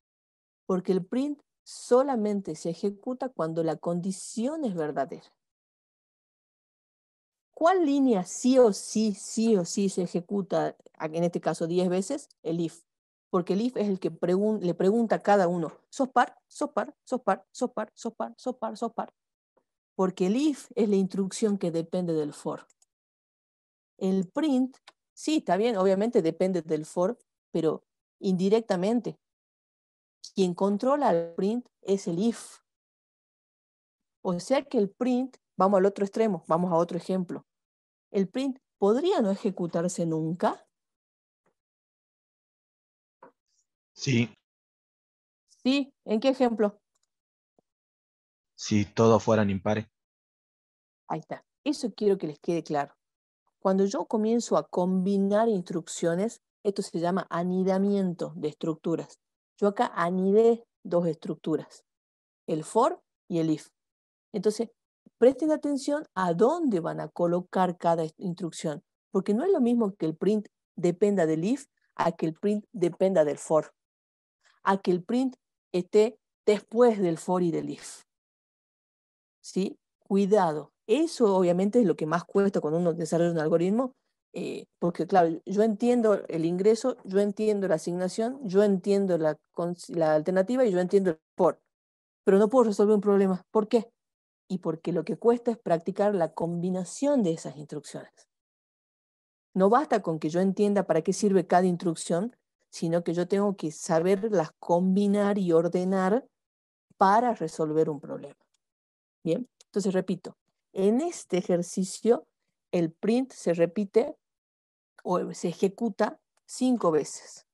porque el print solamente se ejecuta cuando la condición es verdadera. ¿Cuál línea sí o sí se ejecuta, en este caso 10 veces? El if. Porque el if es el que le pregunta a cada uno, ¿sos par? ¿Sos par? ¿Sos par? ¿Sos par? ¿Sos par? ¿Sos par? ¿Sos par? Porque el if es la instrucción que depende del for. El print, sí, está bien, obviamente depende del for, pero indirectamente. Quien controla el print es el if. O sea que el print, vamos al otro extremo, vamos a otro ejemplo. El print podría no ejecutarse nunca. Sí, Sí, ¿en qué ejemplo? si todos fueran impares. Ahí está. Eso quiero que les quede claro. Cuando yo comienzo a combinar instrucciones, esto se llama anidamiento de estructuras. Yo acá anidé dos estructuras, el for y el if. Entonces, presten atención a dónde van a colocar cada instrucción, porque no es lo mismo que el print dependa del if a que el print dependa del for, a que el print esté después del for y del if. ¿Sí? Cuidado. Eso obviamente es lo que más cuesta cuando uno desarrolla un algoritmo, porque claro, yo entiendo el ingreso, yo entiendo la asignación, yo entiendo la alternativa y yo entiendo el for, pero no puedo resolver un problema. ¿Por qué? Y porque lo que cuesta es practicar la combinación de esas instrucciones. No basta con que yo entienda para qué sirve cada instrucción, sino que yo tengo que saberlas combinar y ordenar para resolver un problema. Bien, entonces repito, en este ejercicio el print se repite o se ejecuta 5 veces,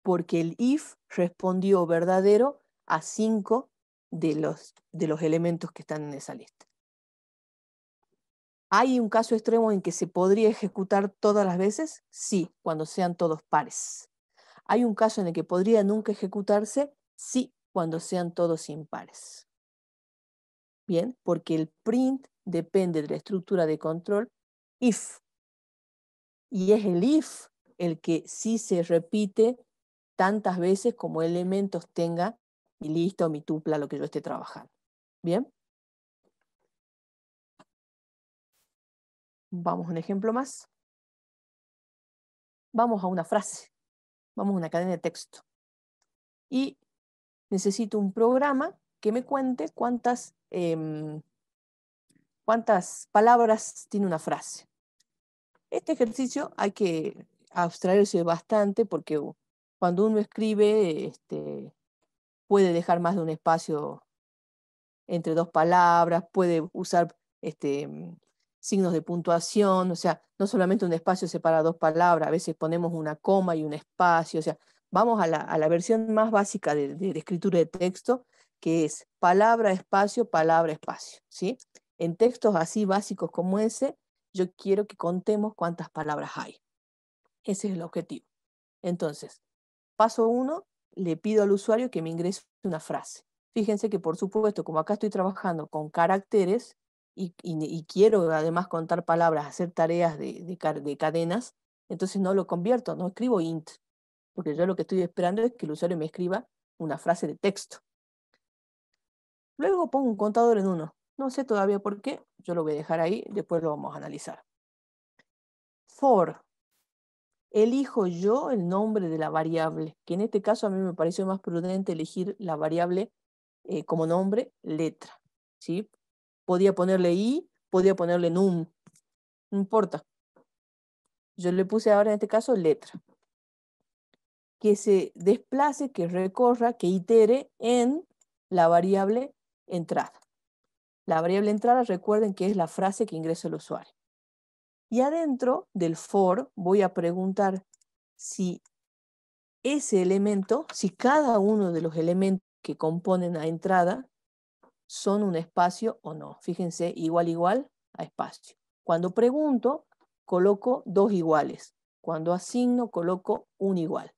porque el if respondió verdadero a 5 de los elementos que están en esa lista. ¿Hay un caso extremo en que se podría ejecutar todas las veces? Sí, cuando sean todos pares. ¿Hay un caso en el que podría nunca ejecutarse? Sí, cuando sean todos impares. Bien, porque el print depende de la estructura de control if. Y es el if el que sí se repite tantas veces como elementos tenga mi lista o mi tupla, lo que yo esté trabajando. Bien. Vamos a un ejemplo más. Vamos a una frase. Vamos a una cadena de texto. Y necesito un programa que me cuente cuántas palabras tiene una frase. Este ejercicio hay que abstraerse bastante porque cuando uno escribe puede dejar más de un espacio entre dos palabras, puede usar signos de puntuación, o sea, no solamente un espacio separa dos palabras, a veces ponemos una coma y un espacio, o sea, vamos a la versión más básica de escritura de texto, que es palabra, espacio, ¿sí? En textos así básicos como ese, yo quiero que contemos cuántas palabras hay. Ese es el objetivo. Entonces, paso 1, le pido al usuario que me ingrese una frase. Fíjense que, por supuesto, como acá estoy trabajando con caracteres y quiero además contar palabras, hacer tareas de cadenas, entonces no lo convierto, no escribo int, porque yo lo que estoy esperando es que el usuario me escriba una frase de texto. Luego pongo un contador en 1. No sé todavía por qué, yo lo voy a dejar ahí, después lo vamos a analizar. For. Elijo yo el nombre de la variable, que en este caso a mí me pareció más prudente elegir la variable como nombre letra, ¿sí? Podía ponerle i, podía ponerle num, no importa. Yo le puse ahora en este caso letra. Que se desplace, que recorra, que itere en la variable entrada. La variable entrada, recuerden que es la frase que ingresa el usuario. Y adentro del for voy a preguntar si ese elemento, si cada uno de los elementos que componen la entrada son un espacio o no. Fíjense, igual, igual a espacio. Cuando pregunto, coloco dos iguales. Cuando asigno, coloco un igual.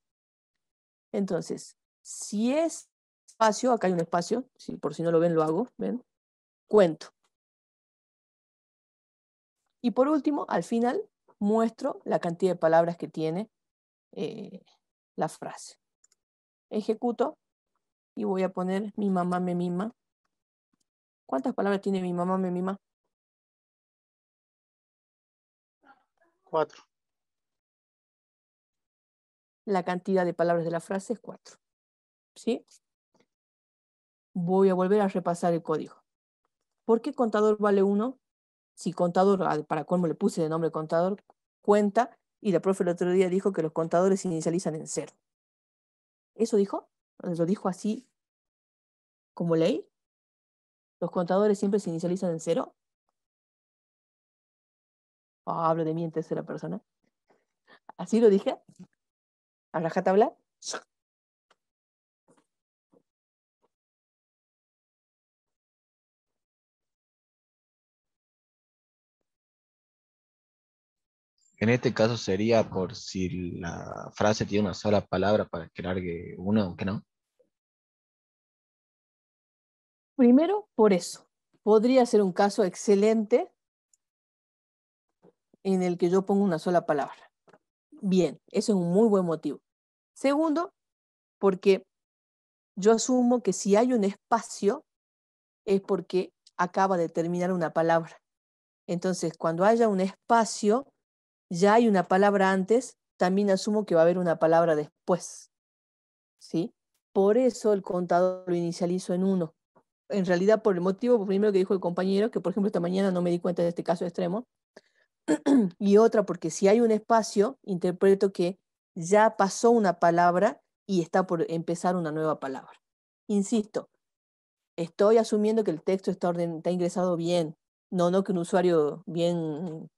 Entonces, si es espacio, acá hay un espacio, por si no lo ven, lo hago, ¿ven? Cuento. Y por último, al final, muestro la cantidad de palabras que tiene la frase. Ejecuto y voy a poner mi mamá me mima. ¿Cuántas palabras tiene mi mamá me mima? 4. La cantidad de palabras de la frase es 4. ¿Sí? Voy a volver a repasar el código. ¿Por qué contador vale 1? Si contador, para colmo le puse de nombre contador, cuenta, y la profe el otro día dijo que los contadores se inicializan en 0. ¿Eso dijo? ¿Lo dijo así como ley? ¿Los contadores siempre se inicializan en 0? Hablo de mí en tercera persona. ¿Así lo dije? ¿A rajatabla? En este caso sería por si la frase tiene una sola palabra para que largue una, aunque no. Primero, por eso. Podría ser un caso excelente en el que yo pongo una sola palabra. Bien, eso es un muy buen motivo. Segundo, porque yo asumo que si hay un espacio es porque acaba de terminar una palabra. Entonces, cuando haya un espacio, ya hay una palabra antes, también asumo que va a haber una palabra después. ¿Sí? Por eso el contador lo inicializo en 1. En realidad, por el motivo primero que dijo el compañero, que por ejemplo esta mañana no me di cuenta de este caso extremo, y otra porque si hay un espacio, interpreto que ya pasó una palabra y está por empezar una nueva palabra. Insisto, estoy asumiendo que el texto está ingresado bien, no que un usuario bien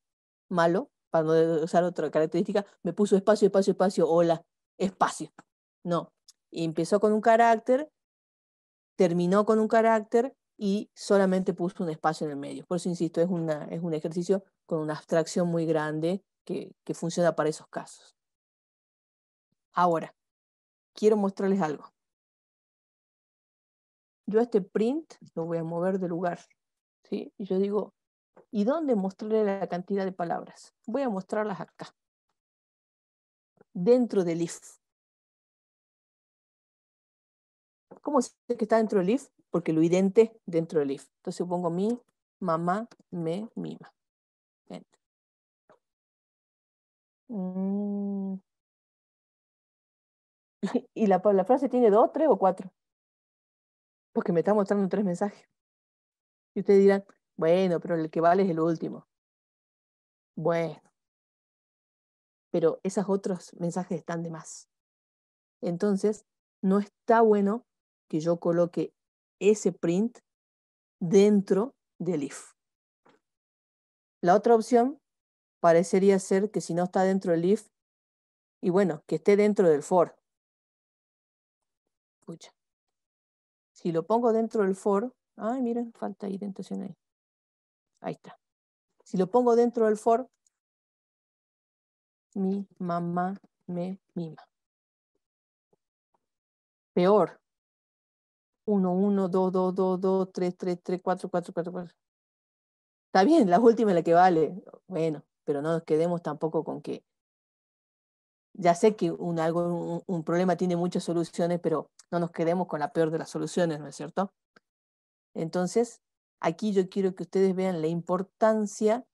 malo, para no usar otra característica, me puso espacio, espacio, espacio, hola, espacio. No, empezó con un carácter, terminó con un carácter, y solamente puso un espacio en el medio. Por eso insisto, es un ejercicio con una abstracción muy grande que funciona para esos casos. Ahora, quiero mostrarles algo. Yo a este print lo voy a mover de lugar, ¿sí? Y yo digo, ¿y dónde mostrarle la cantidad de palabras? Voy a mostrarlas acá, dentro del if. ¿Cómo sé que está dentro del if? Porque lo identé dentro del if. Entonces pongo mi, mamá, me, mima. Enter. ¿Y la frase tiene 2, 3 o 4? Porque me está mostrando 3 mensajes. Y ustedes dirán, bueno, pero el que vale es el último. Bueno, pero esos otros mensajes están de más. Entonces, no está bueno que yo coloque ese print dentro del if. La otra opción parecería ser que si no está dentro del if, y bueno, que esté dentro del for. Escucha. Si lo pongo dentro del for, ay, miren, falta indentación ahí. Ahí está. Si lo pongo dentro del for, mi mamá me mima. Peor. 1, 1, 2, 2, 2, 2, 3, 3, 3, 4, 4, 4, 4. Está bien, la última es la que vale. Bueno, pero no nos quedemos tampoco con que... Ya sé que un problema tiene muchas soluciones, pero no nos quedemos con la peor de las soluciones, ¿no es cierto? Entonces, aquí yo quiero que ustedes vean la importancia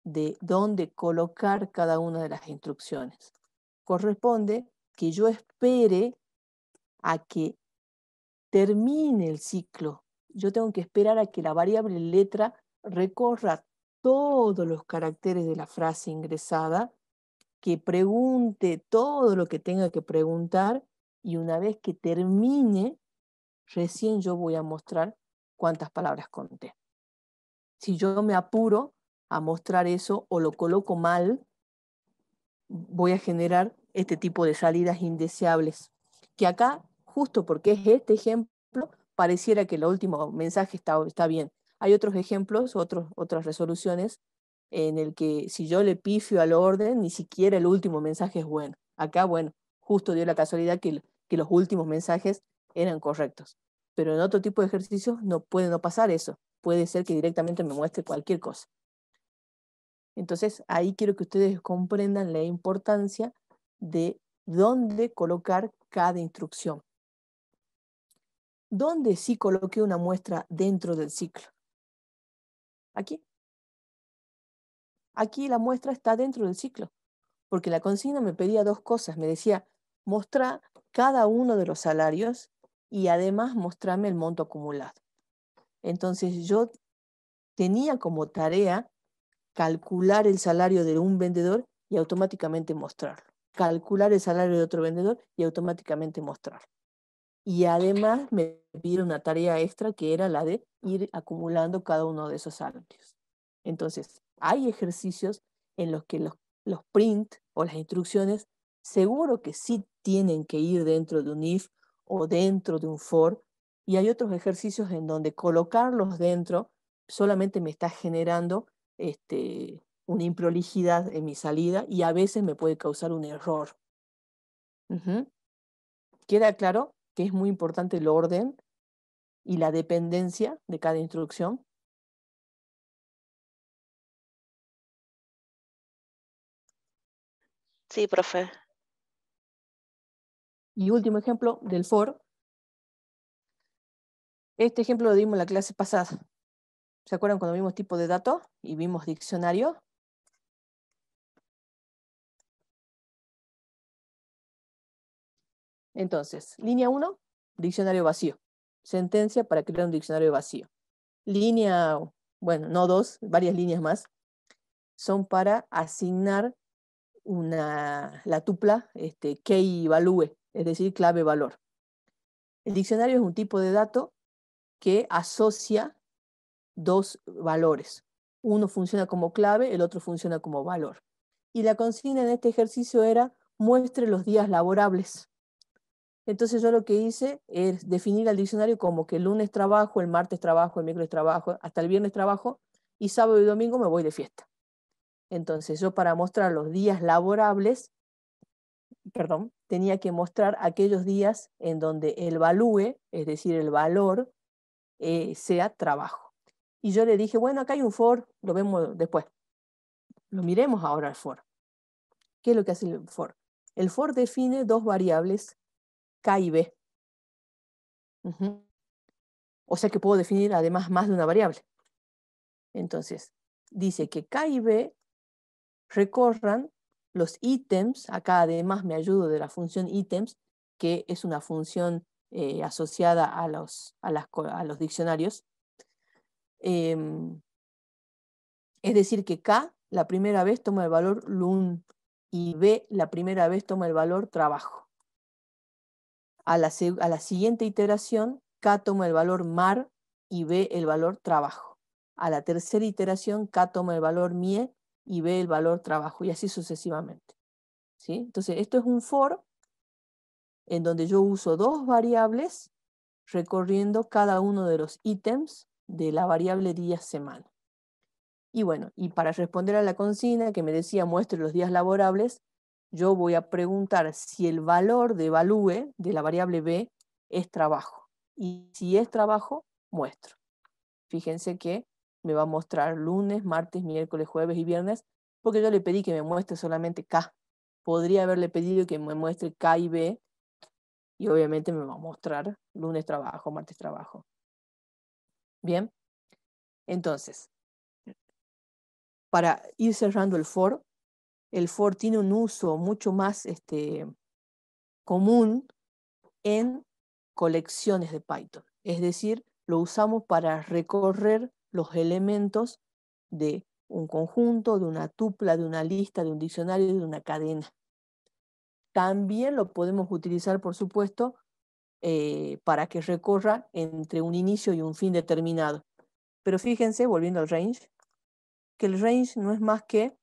de dónde colocar cada una de las instrucciones. Corresponde que yo espere a que termine el ciclo. Yo tengo que esperar a que la variable letra recorra todos los caracteres de la frase ingresada, que pregunte todo lo que tenga que preguntar, y una vez que termine, recién yo voy a mostrar cuántas palabras conté. Si yo me apuro a mostrar eso o lo coloco mal, voy a generar este tipo de salidas indeseables. Que acá, justo porque es este ejemplo, pareciera que el último mensaje está bien. Hay otros ejemplos, otras resoluciones, en el que si yo le pifio al orden, ni siquiera el último mensaje es bueno. Acá, bueno, justo dio la casualidad que los últimos mensajes eran correctos. Pero en otro tipo de ejercicios no puede no pasar eso. Puede ser que directamente me muestre cualquier cosa. Entonces, ahí quiero que ustedes comprendan la importancia de dónde colocar cada instrucción. ¿Dónde sí coloqué una muestra dentro del ciclo? Aquí. Aquí la muestra está dentro del ciclo, porque la consigna me pedía 2 cosas. Me decía, mostrar cada uno de los salarios y además mostrarme el monto acumulado. Entonces, yo tenía como tarea calcular el salario de un vendedor y automáticamente mostrarlo. Calcular el salario de otro vendedor y automáticamente mostrarlo. Y además me pidieron una tarea extra que era la de ir acumulando cada uno de esos salarios. Entonces, hay ejercicios en los que los print o las instrucciones seguro que sí tienen que ir dentro de un if o dentro de un for, y hay otros ejercicios en donde colocarlos dentro solamente me está generando una improlijidad en mi salida y a veces me puede causar un error. ¿Queda claro que es muy importante el orden y la dependencia de cada instrucción? Sí, profe. Y último ejemplo del for. Este ejemplo lo dimos en la clase pasada. ¿Se acuerdan cuando vimos tipo de datos y vimos diccionario? Entonces, línea 1, diccionario vacío. Sentencia para crear un diccionario vacío. Línea, bueno, no 2, varias líneas más, son para asignar la tupla key value, es decir, clave valor. El diccionario es un tipo de dato que asocia 2 valores. Uno funciona como clave, el otro funciona como valor. Y la consigna en este ejercicio era muestre los días laborables. Entonces yo lo que hice es definir al diccionario como que el lunes trabajo, el martes trabajo, el miércoles trabajo, hasta el viernes trabajo, y sábado y domingo me voy de fiesta. Entonces yo para mostrar los días laborables, perdón, tenía que mostrar aquellos días en donde el value, es decir, el valor, sea trabajo. Y yo le dije, bueno, acá hay un for, lo vemos después. Lo miremos ahora el for. ¿Qué es lo que hace el for? El for define dos variables, K y B. Uh-huh. O sea que puedo definir además más de una variable. Entonces, dice que K y B recorran los ítems, acá además me ayudo de la función ítems, que es una función asociada a los diccionarios. Es decir, que K la primera vez toma el valor lun y B la primera vez toma el valor trabajo. A la siguiente iteración, K toma el valor mar y B el valor trabajo. A la tercera iteración, K toma el valor mie y B el valor trabajo, y así sucesivamente. ¿Sí? Entonces, esto es un for en donde yo uso dos variables recorriendo cada uno de los ítems de la variable día-semana. Y bueno, y para responder a la consigna que me decía muestre los días laborables, yo voy a preguntar si el valor de value de la variable B es trabajo. Y si es trabajo, muestro. Fíjense que me va a mostrar lunes, martes, miércoles, jueves y viernes, porque yo le pedí que me muestre solamente K. Podría haberle pedido que me muestre K y B, y obviamente me va a mostrar lunes trabajo, martes trabajo. Bien, entonces, para ir cerrando el for tiene un uso mucho más común en colecciones de Python. Es decir, lo usamos para recorrer los elementos de un conjunto, de una tupla, de una lista, de un diccionario, de una cadena. También lo podemos utilizar, por supuesto, para que recorra entre un inicio y un fin determinado. Pero fíjense, volviendo al range, que el range no es más que...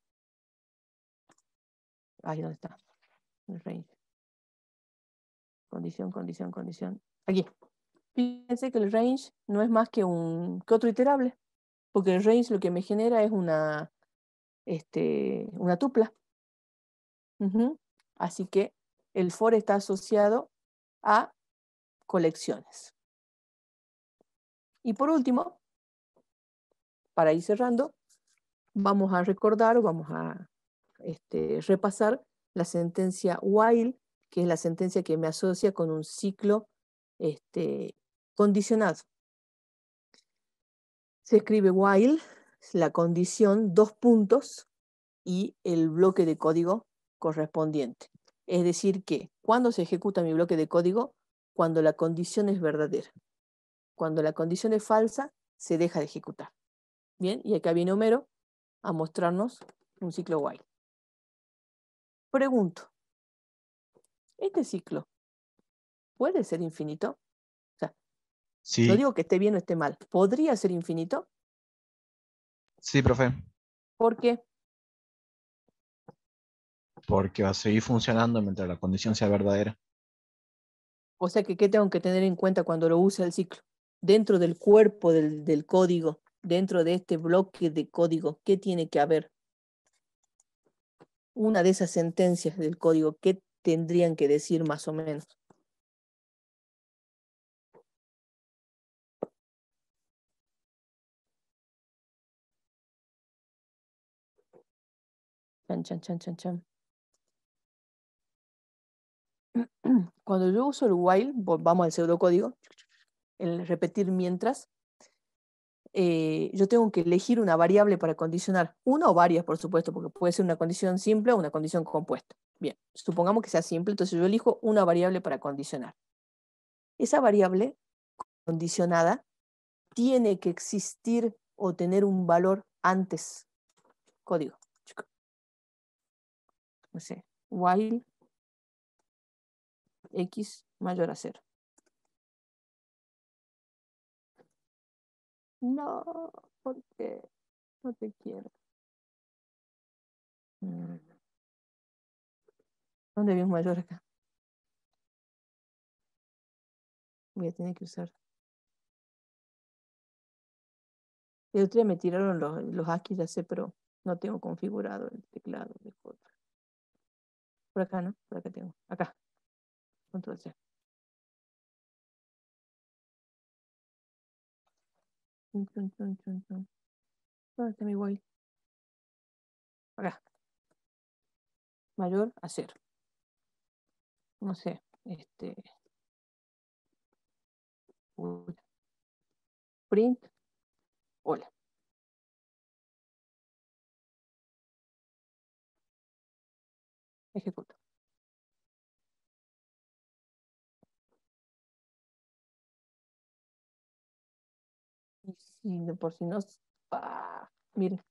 Ahí, ¿dónde está? El range. Condición, condición, condición. Aquí. Fíjense que el range no es más que otro iterable, porque el range lo que me genera es una tupla. Uh-huh. Así que el for está asociado a colecciones. Y por último, para ir cerrando, vamos a recordar o vamos a repasar la sentencia while, que es la sentencia que me asocia con un ciclo condicionado. Se escribe while, la condición, dos puntos y el bloque de código correspondiente. Es decir que, ¿cuándo se ejecuta mi bloque de código? Cuando la condición es verdadera. Cuando la condición es falsa, se deja de ejecutar. Bien, y acá viene Homero a mostrarnos un ciclo while. Pregunto, ¿este ciclo puede ser infinito? O sea, Sí, no digo que esté bien o esté mal. ¿Podría ser infinito? sí, profe, ¿Por qué? porque va a seguir funcionando mientras la condición sea verdadera. O sea, ¿qué tengo que tener en cuenta cuando lo use el ciclo? Dentro del cuerpo del código, dentro de este bloque de código, ¿qué tiene que haber? Una de esas sentencias del código, ¿qué tendrían que decir más o menos? Chan, chan, chan, chan, chan. Cuando yo uso el while, vamos al pseudocódigo, el repetir mientras, yo tengo que elegir una variable para condicionar, una o varias, por supuesto, porque puede ser una condición simple o una condición compuesta. Bien, supongamos que sea simple, entonces yo elijo una variable para condicionar. Esa variable condicionada tiene que existir o tener un valor antes. Código. No sé, while x mayor a 0. No, ¿por qué? No te quiero. ¿Dónde vimos mayor acá? Voy a tener que usar. El otro día me tiraron los aquí, ya sé, pero no tengo configurado el teclado de foto. Por acá, ¿no? Por acá tengo. Acá. Control C. ¿Dónde está mi while? Acá. Mayor a 0. No sé. Print. Hola. Ejecuto. Y si de por si no. Miren.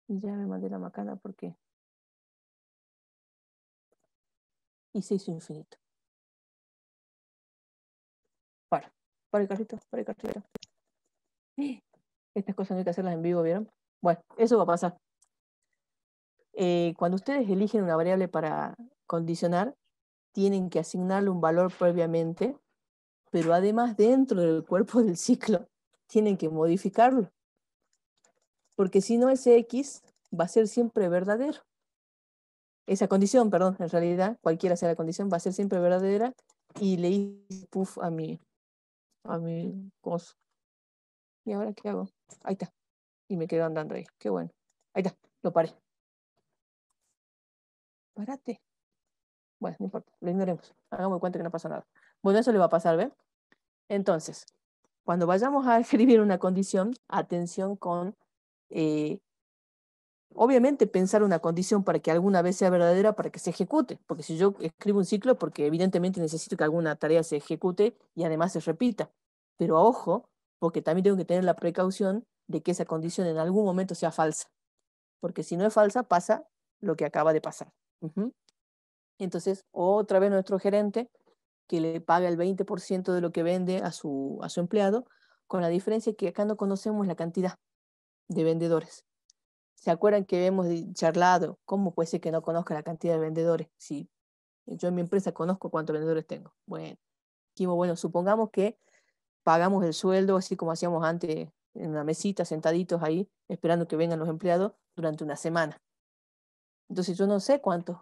Ya me mandé la macana porque. Y se hizo infinito. Para el carrito, para el carrito. Estas cosas no hay que hacerlas en vivo, ¿vieron? Bueno, eso va a pasar. Cuando ustedes eligen una variable para condicionar, tienen que asignarle un valor previamente, pero además dentro del cuerpo del ciclo tienen que modificarlo. Porque si no, ese X va a ser siempre verdadero. Esa condición, perdón, en realidad, cualquiera sea la condición, va a ser siempre verdadera, y le hice puff a mi coso. ¿Y ahora qué hago? Ahí está. Y me quedo andando ahí. Qué bueno. Ahí está. Lo paré. Párate. Bueno, no importa. Lo ignoremos. Hagamos de cuenta que no pasa nada. Bueno, eso le va a pasar, ¿ven? Entonces, cuando vayamos a escribir una condición, atención con, obviamente, pensar una condición para que alguna vez sea verdadera para que se ejecute. Porque si yo escribo un ciclo, porque evidentemente necesito que alguna tarea se ejecute y además se repita. Pero ojo, porque también tengo que tener la precaución de que esa condición en algún momento sea falsa. Porque si no es falsa, pasa lo que acaba de pasar. Entonces, otra vez nuestro gerente, que le paga el 20% de lo que vende a su empleado, con la diferencia que acá no conocemos la cantidad de vendedores. ¿Se acuerdan que hemos charlado? ¿Cómo puede ser que no conozca la cantidad de vendedores? Si yo en mi empresa conozco cuántos vendedores tengo. Bueno, supongamos que pagamos el sueldo, así como hacíamos antes, en una mesita, sentaditos ahí, esperando que vengan los empleados durante una semana. Entonces yo no sé cuántos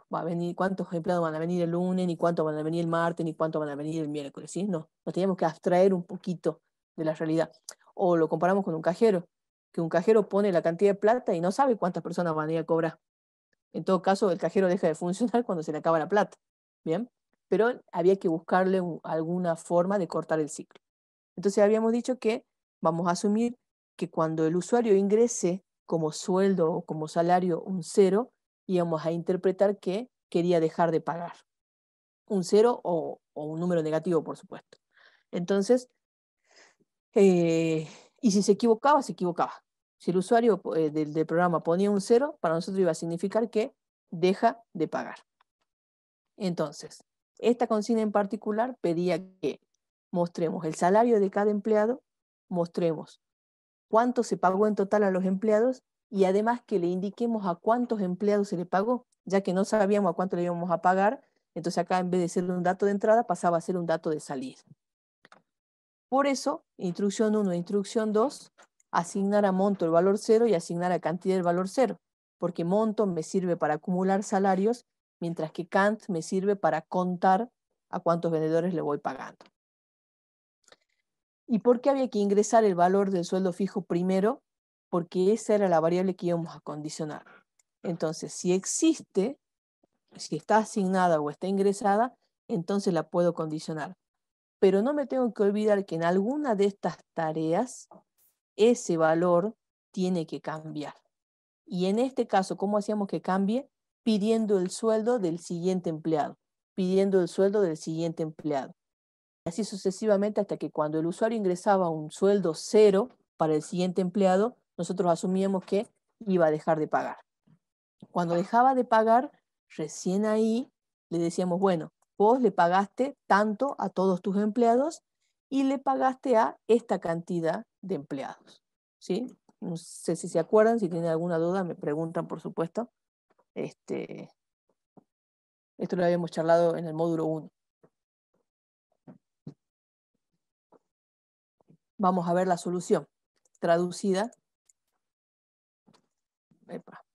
empleados van a venir el lunes, ni cuántos van a venir el martes, ni cuántos van a venir el miércoles, ¿sí? No, nos teníamos que abstraer un poquito de la realidad. O lo comparamos con un cajero, que un cajero pone la cantidad de plata y no sabe cuántas personas van a ir a cobrar. En todo caso, el cajero deja de funcionar cuando se le acaba la plata, ¿bien? Pero había que buscarle alguna forma de cortar el ciclo. Entonces habíamos dicho que vamos a asumir que cuando el usuario ingrese como sueldo o como salario un 0, íbamos a interpretar que quería dejar de pagar. Un 0 o un número negativo, por supuesto. Entonces, y si se equivocaba, se equivocaba. Si el usuario del programa ponía un 0, para nosotros iba a significar que deja de pagar. Entonces, esta consigna en particular pedía que mostremos el salario de cada empleado, mostremos cuánto se pagó en total a los empleados y además que le indiquemos a cuántos empleados se le pagó, ya que no sabíamos a cuánto le íbamos a pagar, entonces acá en vez de ser un dato de entrada pasaba a ser un dato de salida. Por eso, instrucción 1 e instrucción 2, asignar a monto el valor 0 y asignar a cantidad el valor 0, porque monto me sirve para acumular salarios, mientras que cant me sirve para contar a cuántos vendedores le voy pagando. ¿Y por qué había que ingresar el valor del sueldo fijo primero? Porque esa era la variable que íbamos a condicionar. Entonces, si existe, si está asignada o está ingresada, entonces la puedo condicionar. Pero no me tengo que olvidar que en alguna de estas tareas ese valor tiene que cambiar. Y en este caso, ¿cómo hacíamos que cambie? Pidiendo el sueldo del siguiente empleado. Pidiendo el sueldo del siguiente empleado. Así sucesivamente hasta que cuando el usuario ingresaba un sueldo 0 para el siguiente empleado, nosotros asumíamos que iba a dejar de pagar. Cuando dejaba de pagar, recién ahí le decíamos, bueno, vos le pagaste tanto a todos tus empleados y le pagaste a esta cantidad de empleados, ¿sí? No sé si se acuerdan, si tienen alguna duda, me preguntan, por supuesto. Esto lo habíamos charlado en el módulo 1. Vamos a ver la solución traducida. Epa.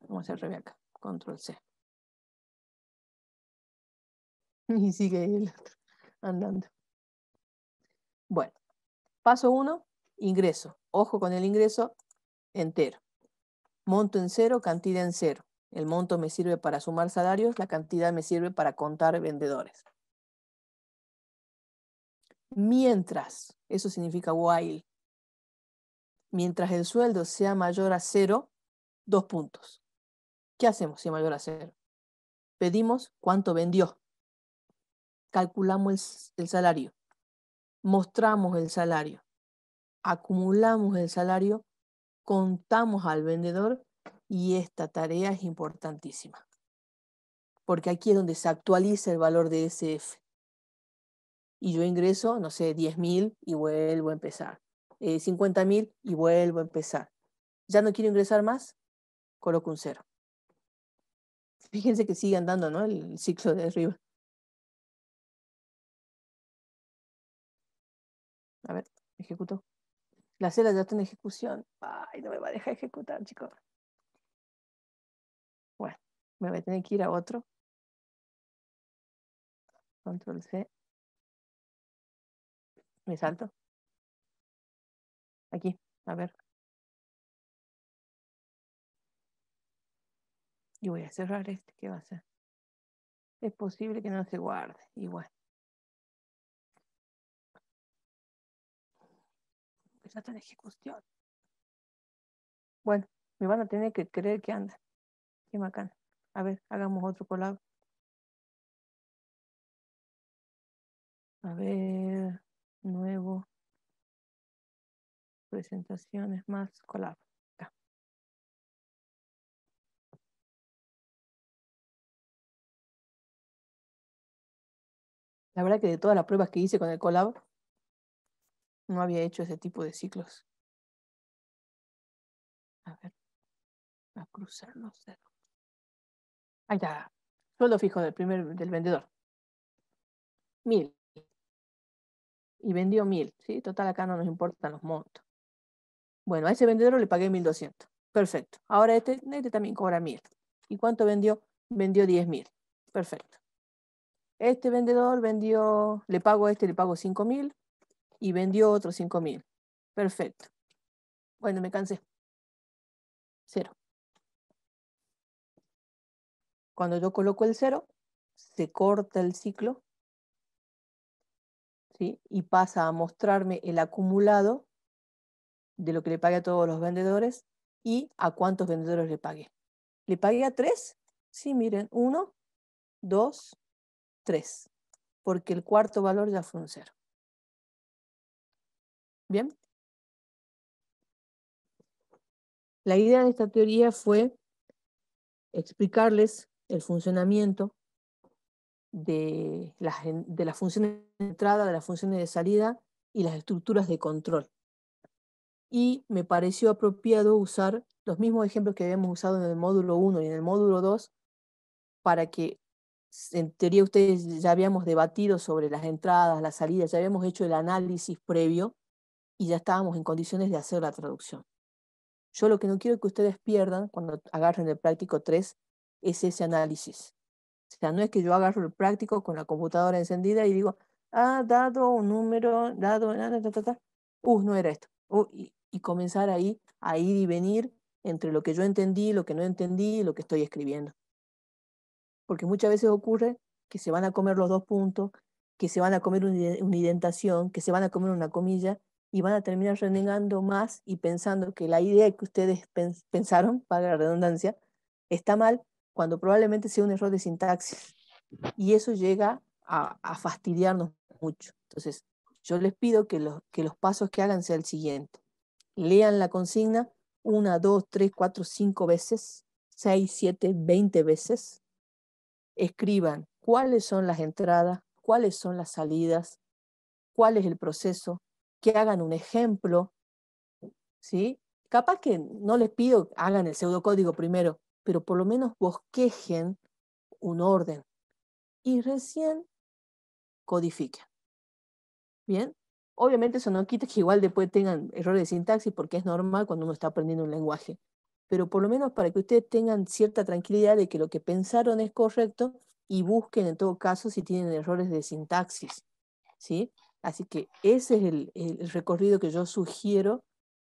Vamos a hacer revés acá. Control C. Y sigue ahí el otro andando. Bueno, paso 1, ingreso. Ojo con el ingreso entero. Monto en 0, cantidad en 0. El monto me sirve para sumar salarios, la cantidad me sirve para contar vendedores. Mientras, eso significa while, mientras el sueldo sea mayor a 0, 2 puntos. ¿Qué hacemos si es mayor a 0? Pedimos cuánto vendió. Calculamos el salario. Mostramos el salario. Acumulamos el salario. Contamos al vendedor y esta tarea es importantísima. Porque aquí es donde se actualiza el valor de SF. Y yo ingreso, no sé, 10.000 y vuelvo a empezar. 50.000 y vuelvo a empezar. ¿Ya no quiero ingresar más? Coloco un 0. Fíjense que sigue andando, ¿no? El ciclo de arriba. A ver, ejecuto. La celda ya está en ejecución. Ay, no me va a dejar ejecutar, chicos. Bueno, me voy a tener que ir a otro. Control C. Me salto. Aquí, a ver. Y voy a cerrar este. ¿Qué va a hacer? Es posible que no se guarde. Igual. Ya está en ejecución. Bueno, me van a tener que creer que anda. Qué bacán. A ver, hagamos otro collab. A ver, nuevo. Presentaciones más collab. Acá. La verdad que de todas las pruebas que hice con el collab, no había hecho ese tipo de ciclos. A ver, voy a cruzar los dedos. Ahí está. Sueldo fijo del vendedor. 1.000. Y vendió 1.000. ¿Sí? Total, acá no nos importan los montos. Bueno, a ese vendedor le pagué 1.200. Perfecto. Ahora este también cobra 1.000. ¿Y cuánto vendió? Vendió 10.000. Perfecto. Este vendedor vendió, le pago a este, le pago 5.000 y vendió otros 5.000. Perfecto. Bueno, me cansé. 0. Cuando yo coloco el 0, se corta el ciclo, ¿sí? Y pasa a mostrarme el acumulado de lo que le pagué a todos los vendedores y a cuántos vendedores le pagué. ¿Le pagué a 3? Sí, miren, 1, 2, 3. Porque el cuarto valor ya fue un 0. ¿Bien? La idea de esta teoría fue explicarles el funcionamiento de las funciones de entrada, de las funciones de salida y las estructuras de control. Y me pareció apropiado usar los mismos ejemplos que habíamos usado en el módulo 1 y en el módulo 2 para que, en teoría ustedes ya habíamos debatido sobre las entradas, las salidas, ya habíamos hecho el análisis previo y ya estábamos en condiciones de hacer la traducción. Yo lo que no quiero que ustedes pierdan cuando agarren el práctico 3 es ese análisis. O sea, no es que yo agarro el práctico con la computadora encendida y digo, dado un número, dado, no era esto. Y comenzar ahí a ir y venir entre lo que yo entendí, lo que no entendí y lo que estoy escribiendo. Porque muchas veces ocurre que se van a comer los 2 puntos, que se van a comer una indentación, que se van a comer una comilla y van a terminar renegando más y pensando que la idea que ustedes pensaron, para la redundancia, está mal cuando probablemente sea un error de sintaxis. Y eso llega a fastidiarnos mucho. Entonces, yo les pido que los pasos que hagan sea el siguiente. Lean la consigna 1, 2, 3, 4, 5 veces, 6, 7, 20 veces. Escriban cuáles son las entradas, cuáles son las salidas, cuál es el proceso, que hagan un ejemplo, ¿sí? Capaz que no les pido que hagan el pseudocódigo primero, pero por lo menos bosquejen un orden y recién codifiquen. ¿Bien? Obviamente eso no quita que igual después tengan errores de sintaxis porque es normal cuando uno está aprendiendo un lenguaje. Pero por lo menos para que ustedes tengan cierta tranquilidad de que lo que pensaron es correcto y busquen en todo caso si tienen errores de sintaxis, ¿sí? Así que ese es el recorrido que yo sugiero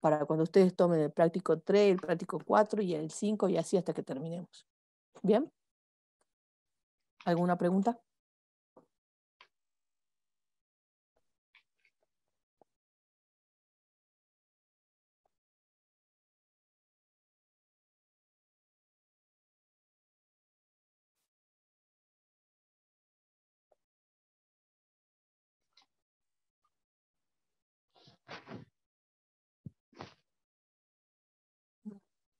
para cuando ustedes tomen el práctico 3, el práctico 4 y el 5 y así hasta que terminemos. ¿Bien? ¿Alguna pregunta?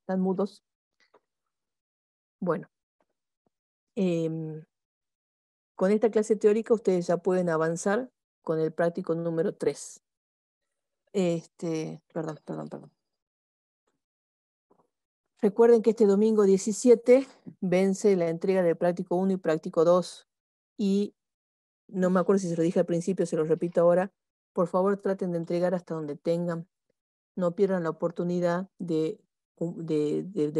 ¿Están mudos? Bueno. Con esta clase teórica ustedes ya pueden avanzar con el práctico número 3. Perdón. Recuerden que este domingo 17 vence la entrega del práctico 1 y práctico 2. Y no me acuerdo si se lo dije al principio, se lo repito ahora. Por favor, traten de entregar hasta donde tengan. No pierdan la oportunidad de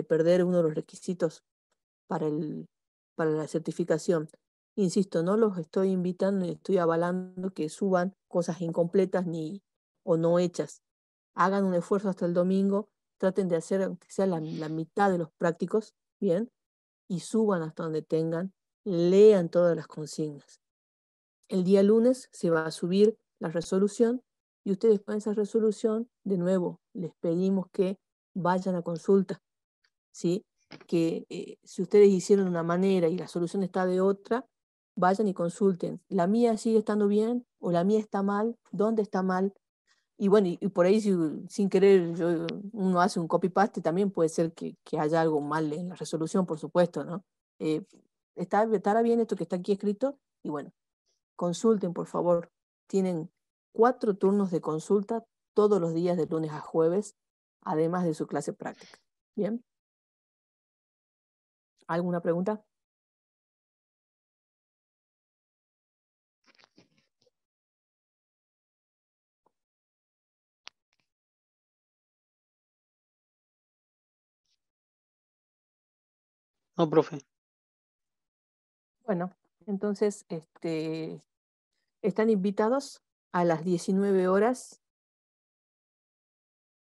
perder uno de los requisitos para la certificación. Insisto, no los estoy invitando ni estoy avalando que suban cosas incompletas o no hechas. Hagan un esfuerzo hasta el domingo, traten de hacer aunque sea la mitad de los prácticos, ¿bien? Y suban hasta donde tengan, lean todas las consignas. El día lunes se va a subir la resolución y ustedes con esa resolución, de nuevo, les pedimos que vayan a consulta, ¿sí? Que si ustedes hicieron de una manera y la solución está de otra, vayan y consulten. ¿La mía sigue estando bien o la mía está mal? ¿Dónde está mal? Y bueno, y por ahí sin querer uno hace un copy-paste, también puede ser que haya algo mal en la resolución, por supuesto, ¿no? Estará bien esto que está aquí escrito y bueno, consulten, por favor. Tienen 4 turnos de consulta todos los días de lunes a jueves, además de su clase práctica. ¿Bien? ¿Alguna pregunta? No, profe. Bueno, entonces están invitados a las 19 horas.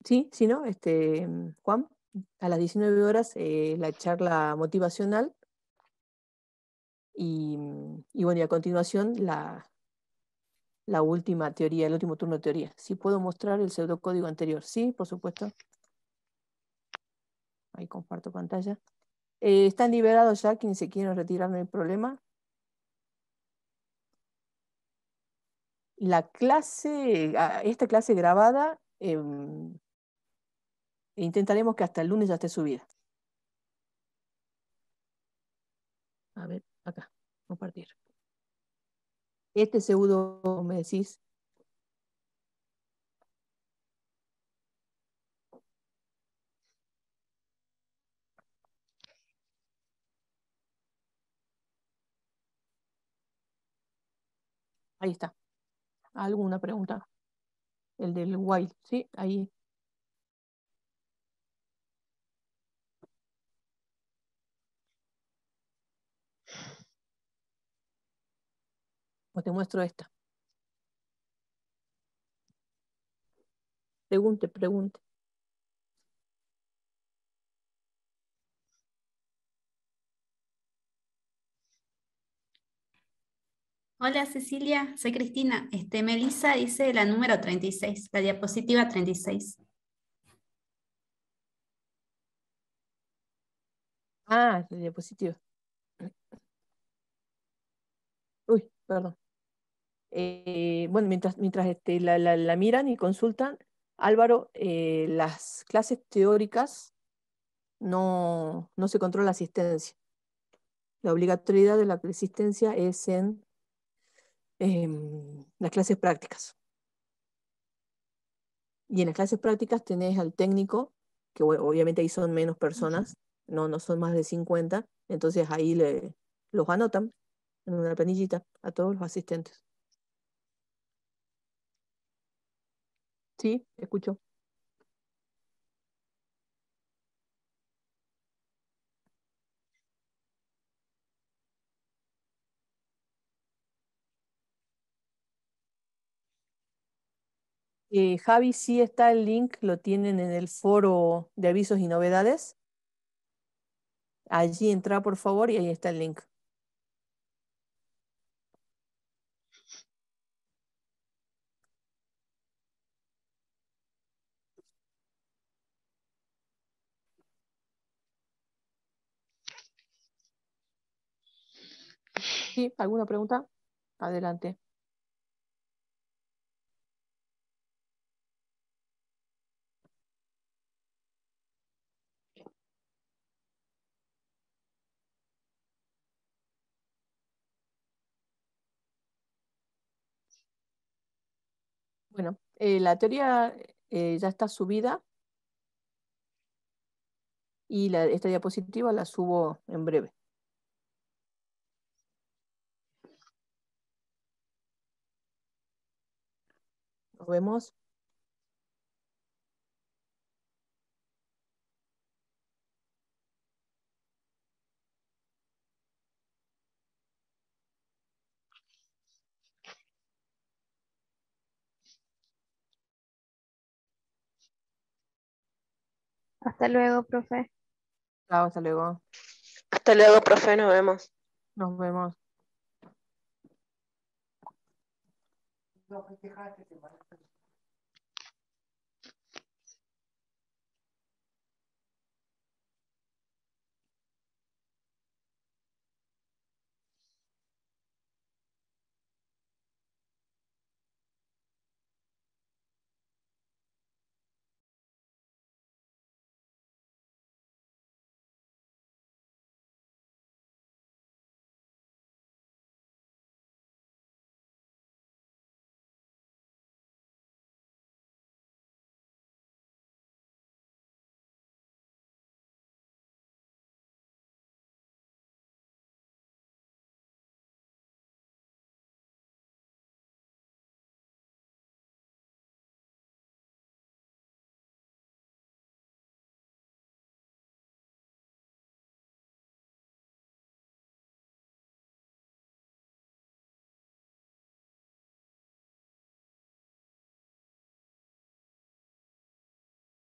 Sí, sí, ¿no? Juan, a las 19 horas la charla motivacional y bueno, y a continuación la última teoría, el último turno de teoría. ¿Sí puedo mostrar el pseudocódigo anterior? Sí, por supuesto. Ahí comparto pantalla. ¿Están liberados ya quienes se quieren retirar? No hay problema. Esta clase grabada, intentaremos que hasta el lunes ya esté subida. A ver, acá, compartir. Este pseudo, me decís. Ahí está. ¿Alguna pregunta? El del while, ¿sí? Ahí. Pues te muestro esta. Pregunte. Hola Cecilia, soy Cristina. Melissa dice la número 36, la diapositiva 36. Ah, la diapositiva. Uy, perdón. Bueno, mientras la miran y consultan, Álvaro, las clases teóricas no se controla la asistencia. La obligatoriedad de la asistencia es en las clases prácticas. Y en las clases prácticas tenés al técnico, que obviamente ahí son menos personas, no son más de 50, entonces ahí los anotan en una planillita a todos los asistentes. Sí, escucho. Javi, sí está el link, lo tienen en el foro de avisos y novedades. Allí entra, por favor, y ahí está el link. ¿Sí? ¿Alguna pregunta? Adelante. Bueno, la teoría ya está subida y esta diapositiva la subo en breve. Nos vemos. Hasta luego, profe. Chao, hasta luego. Hasta luego, profe, nos vemos. Nos vemos.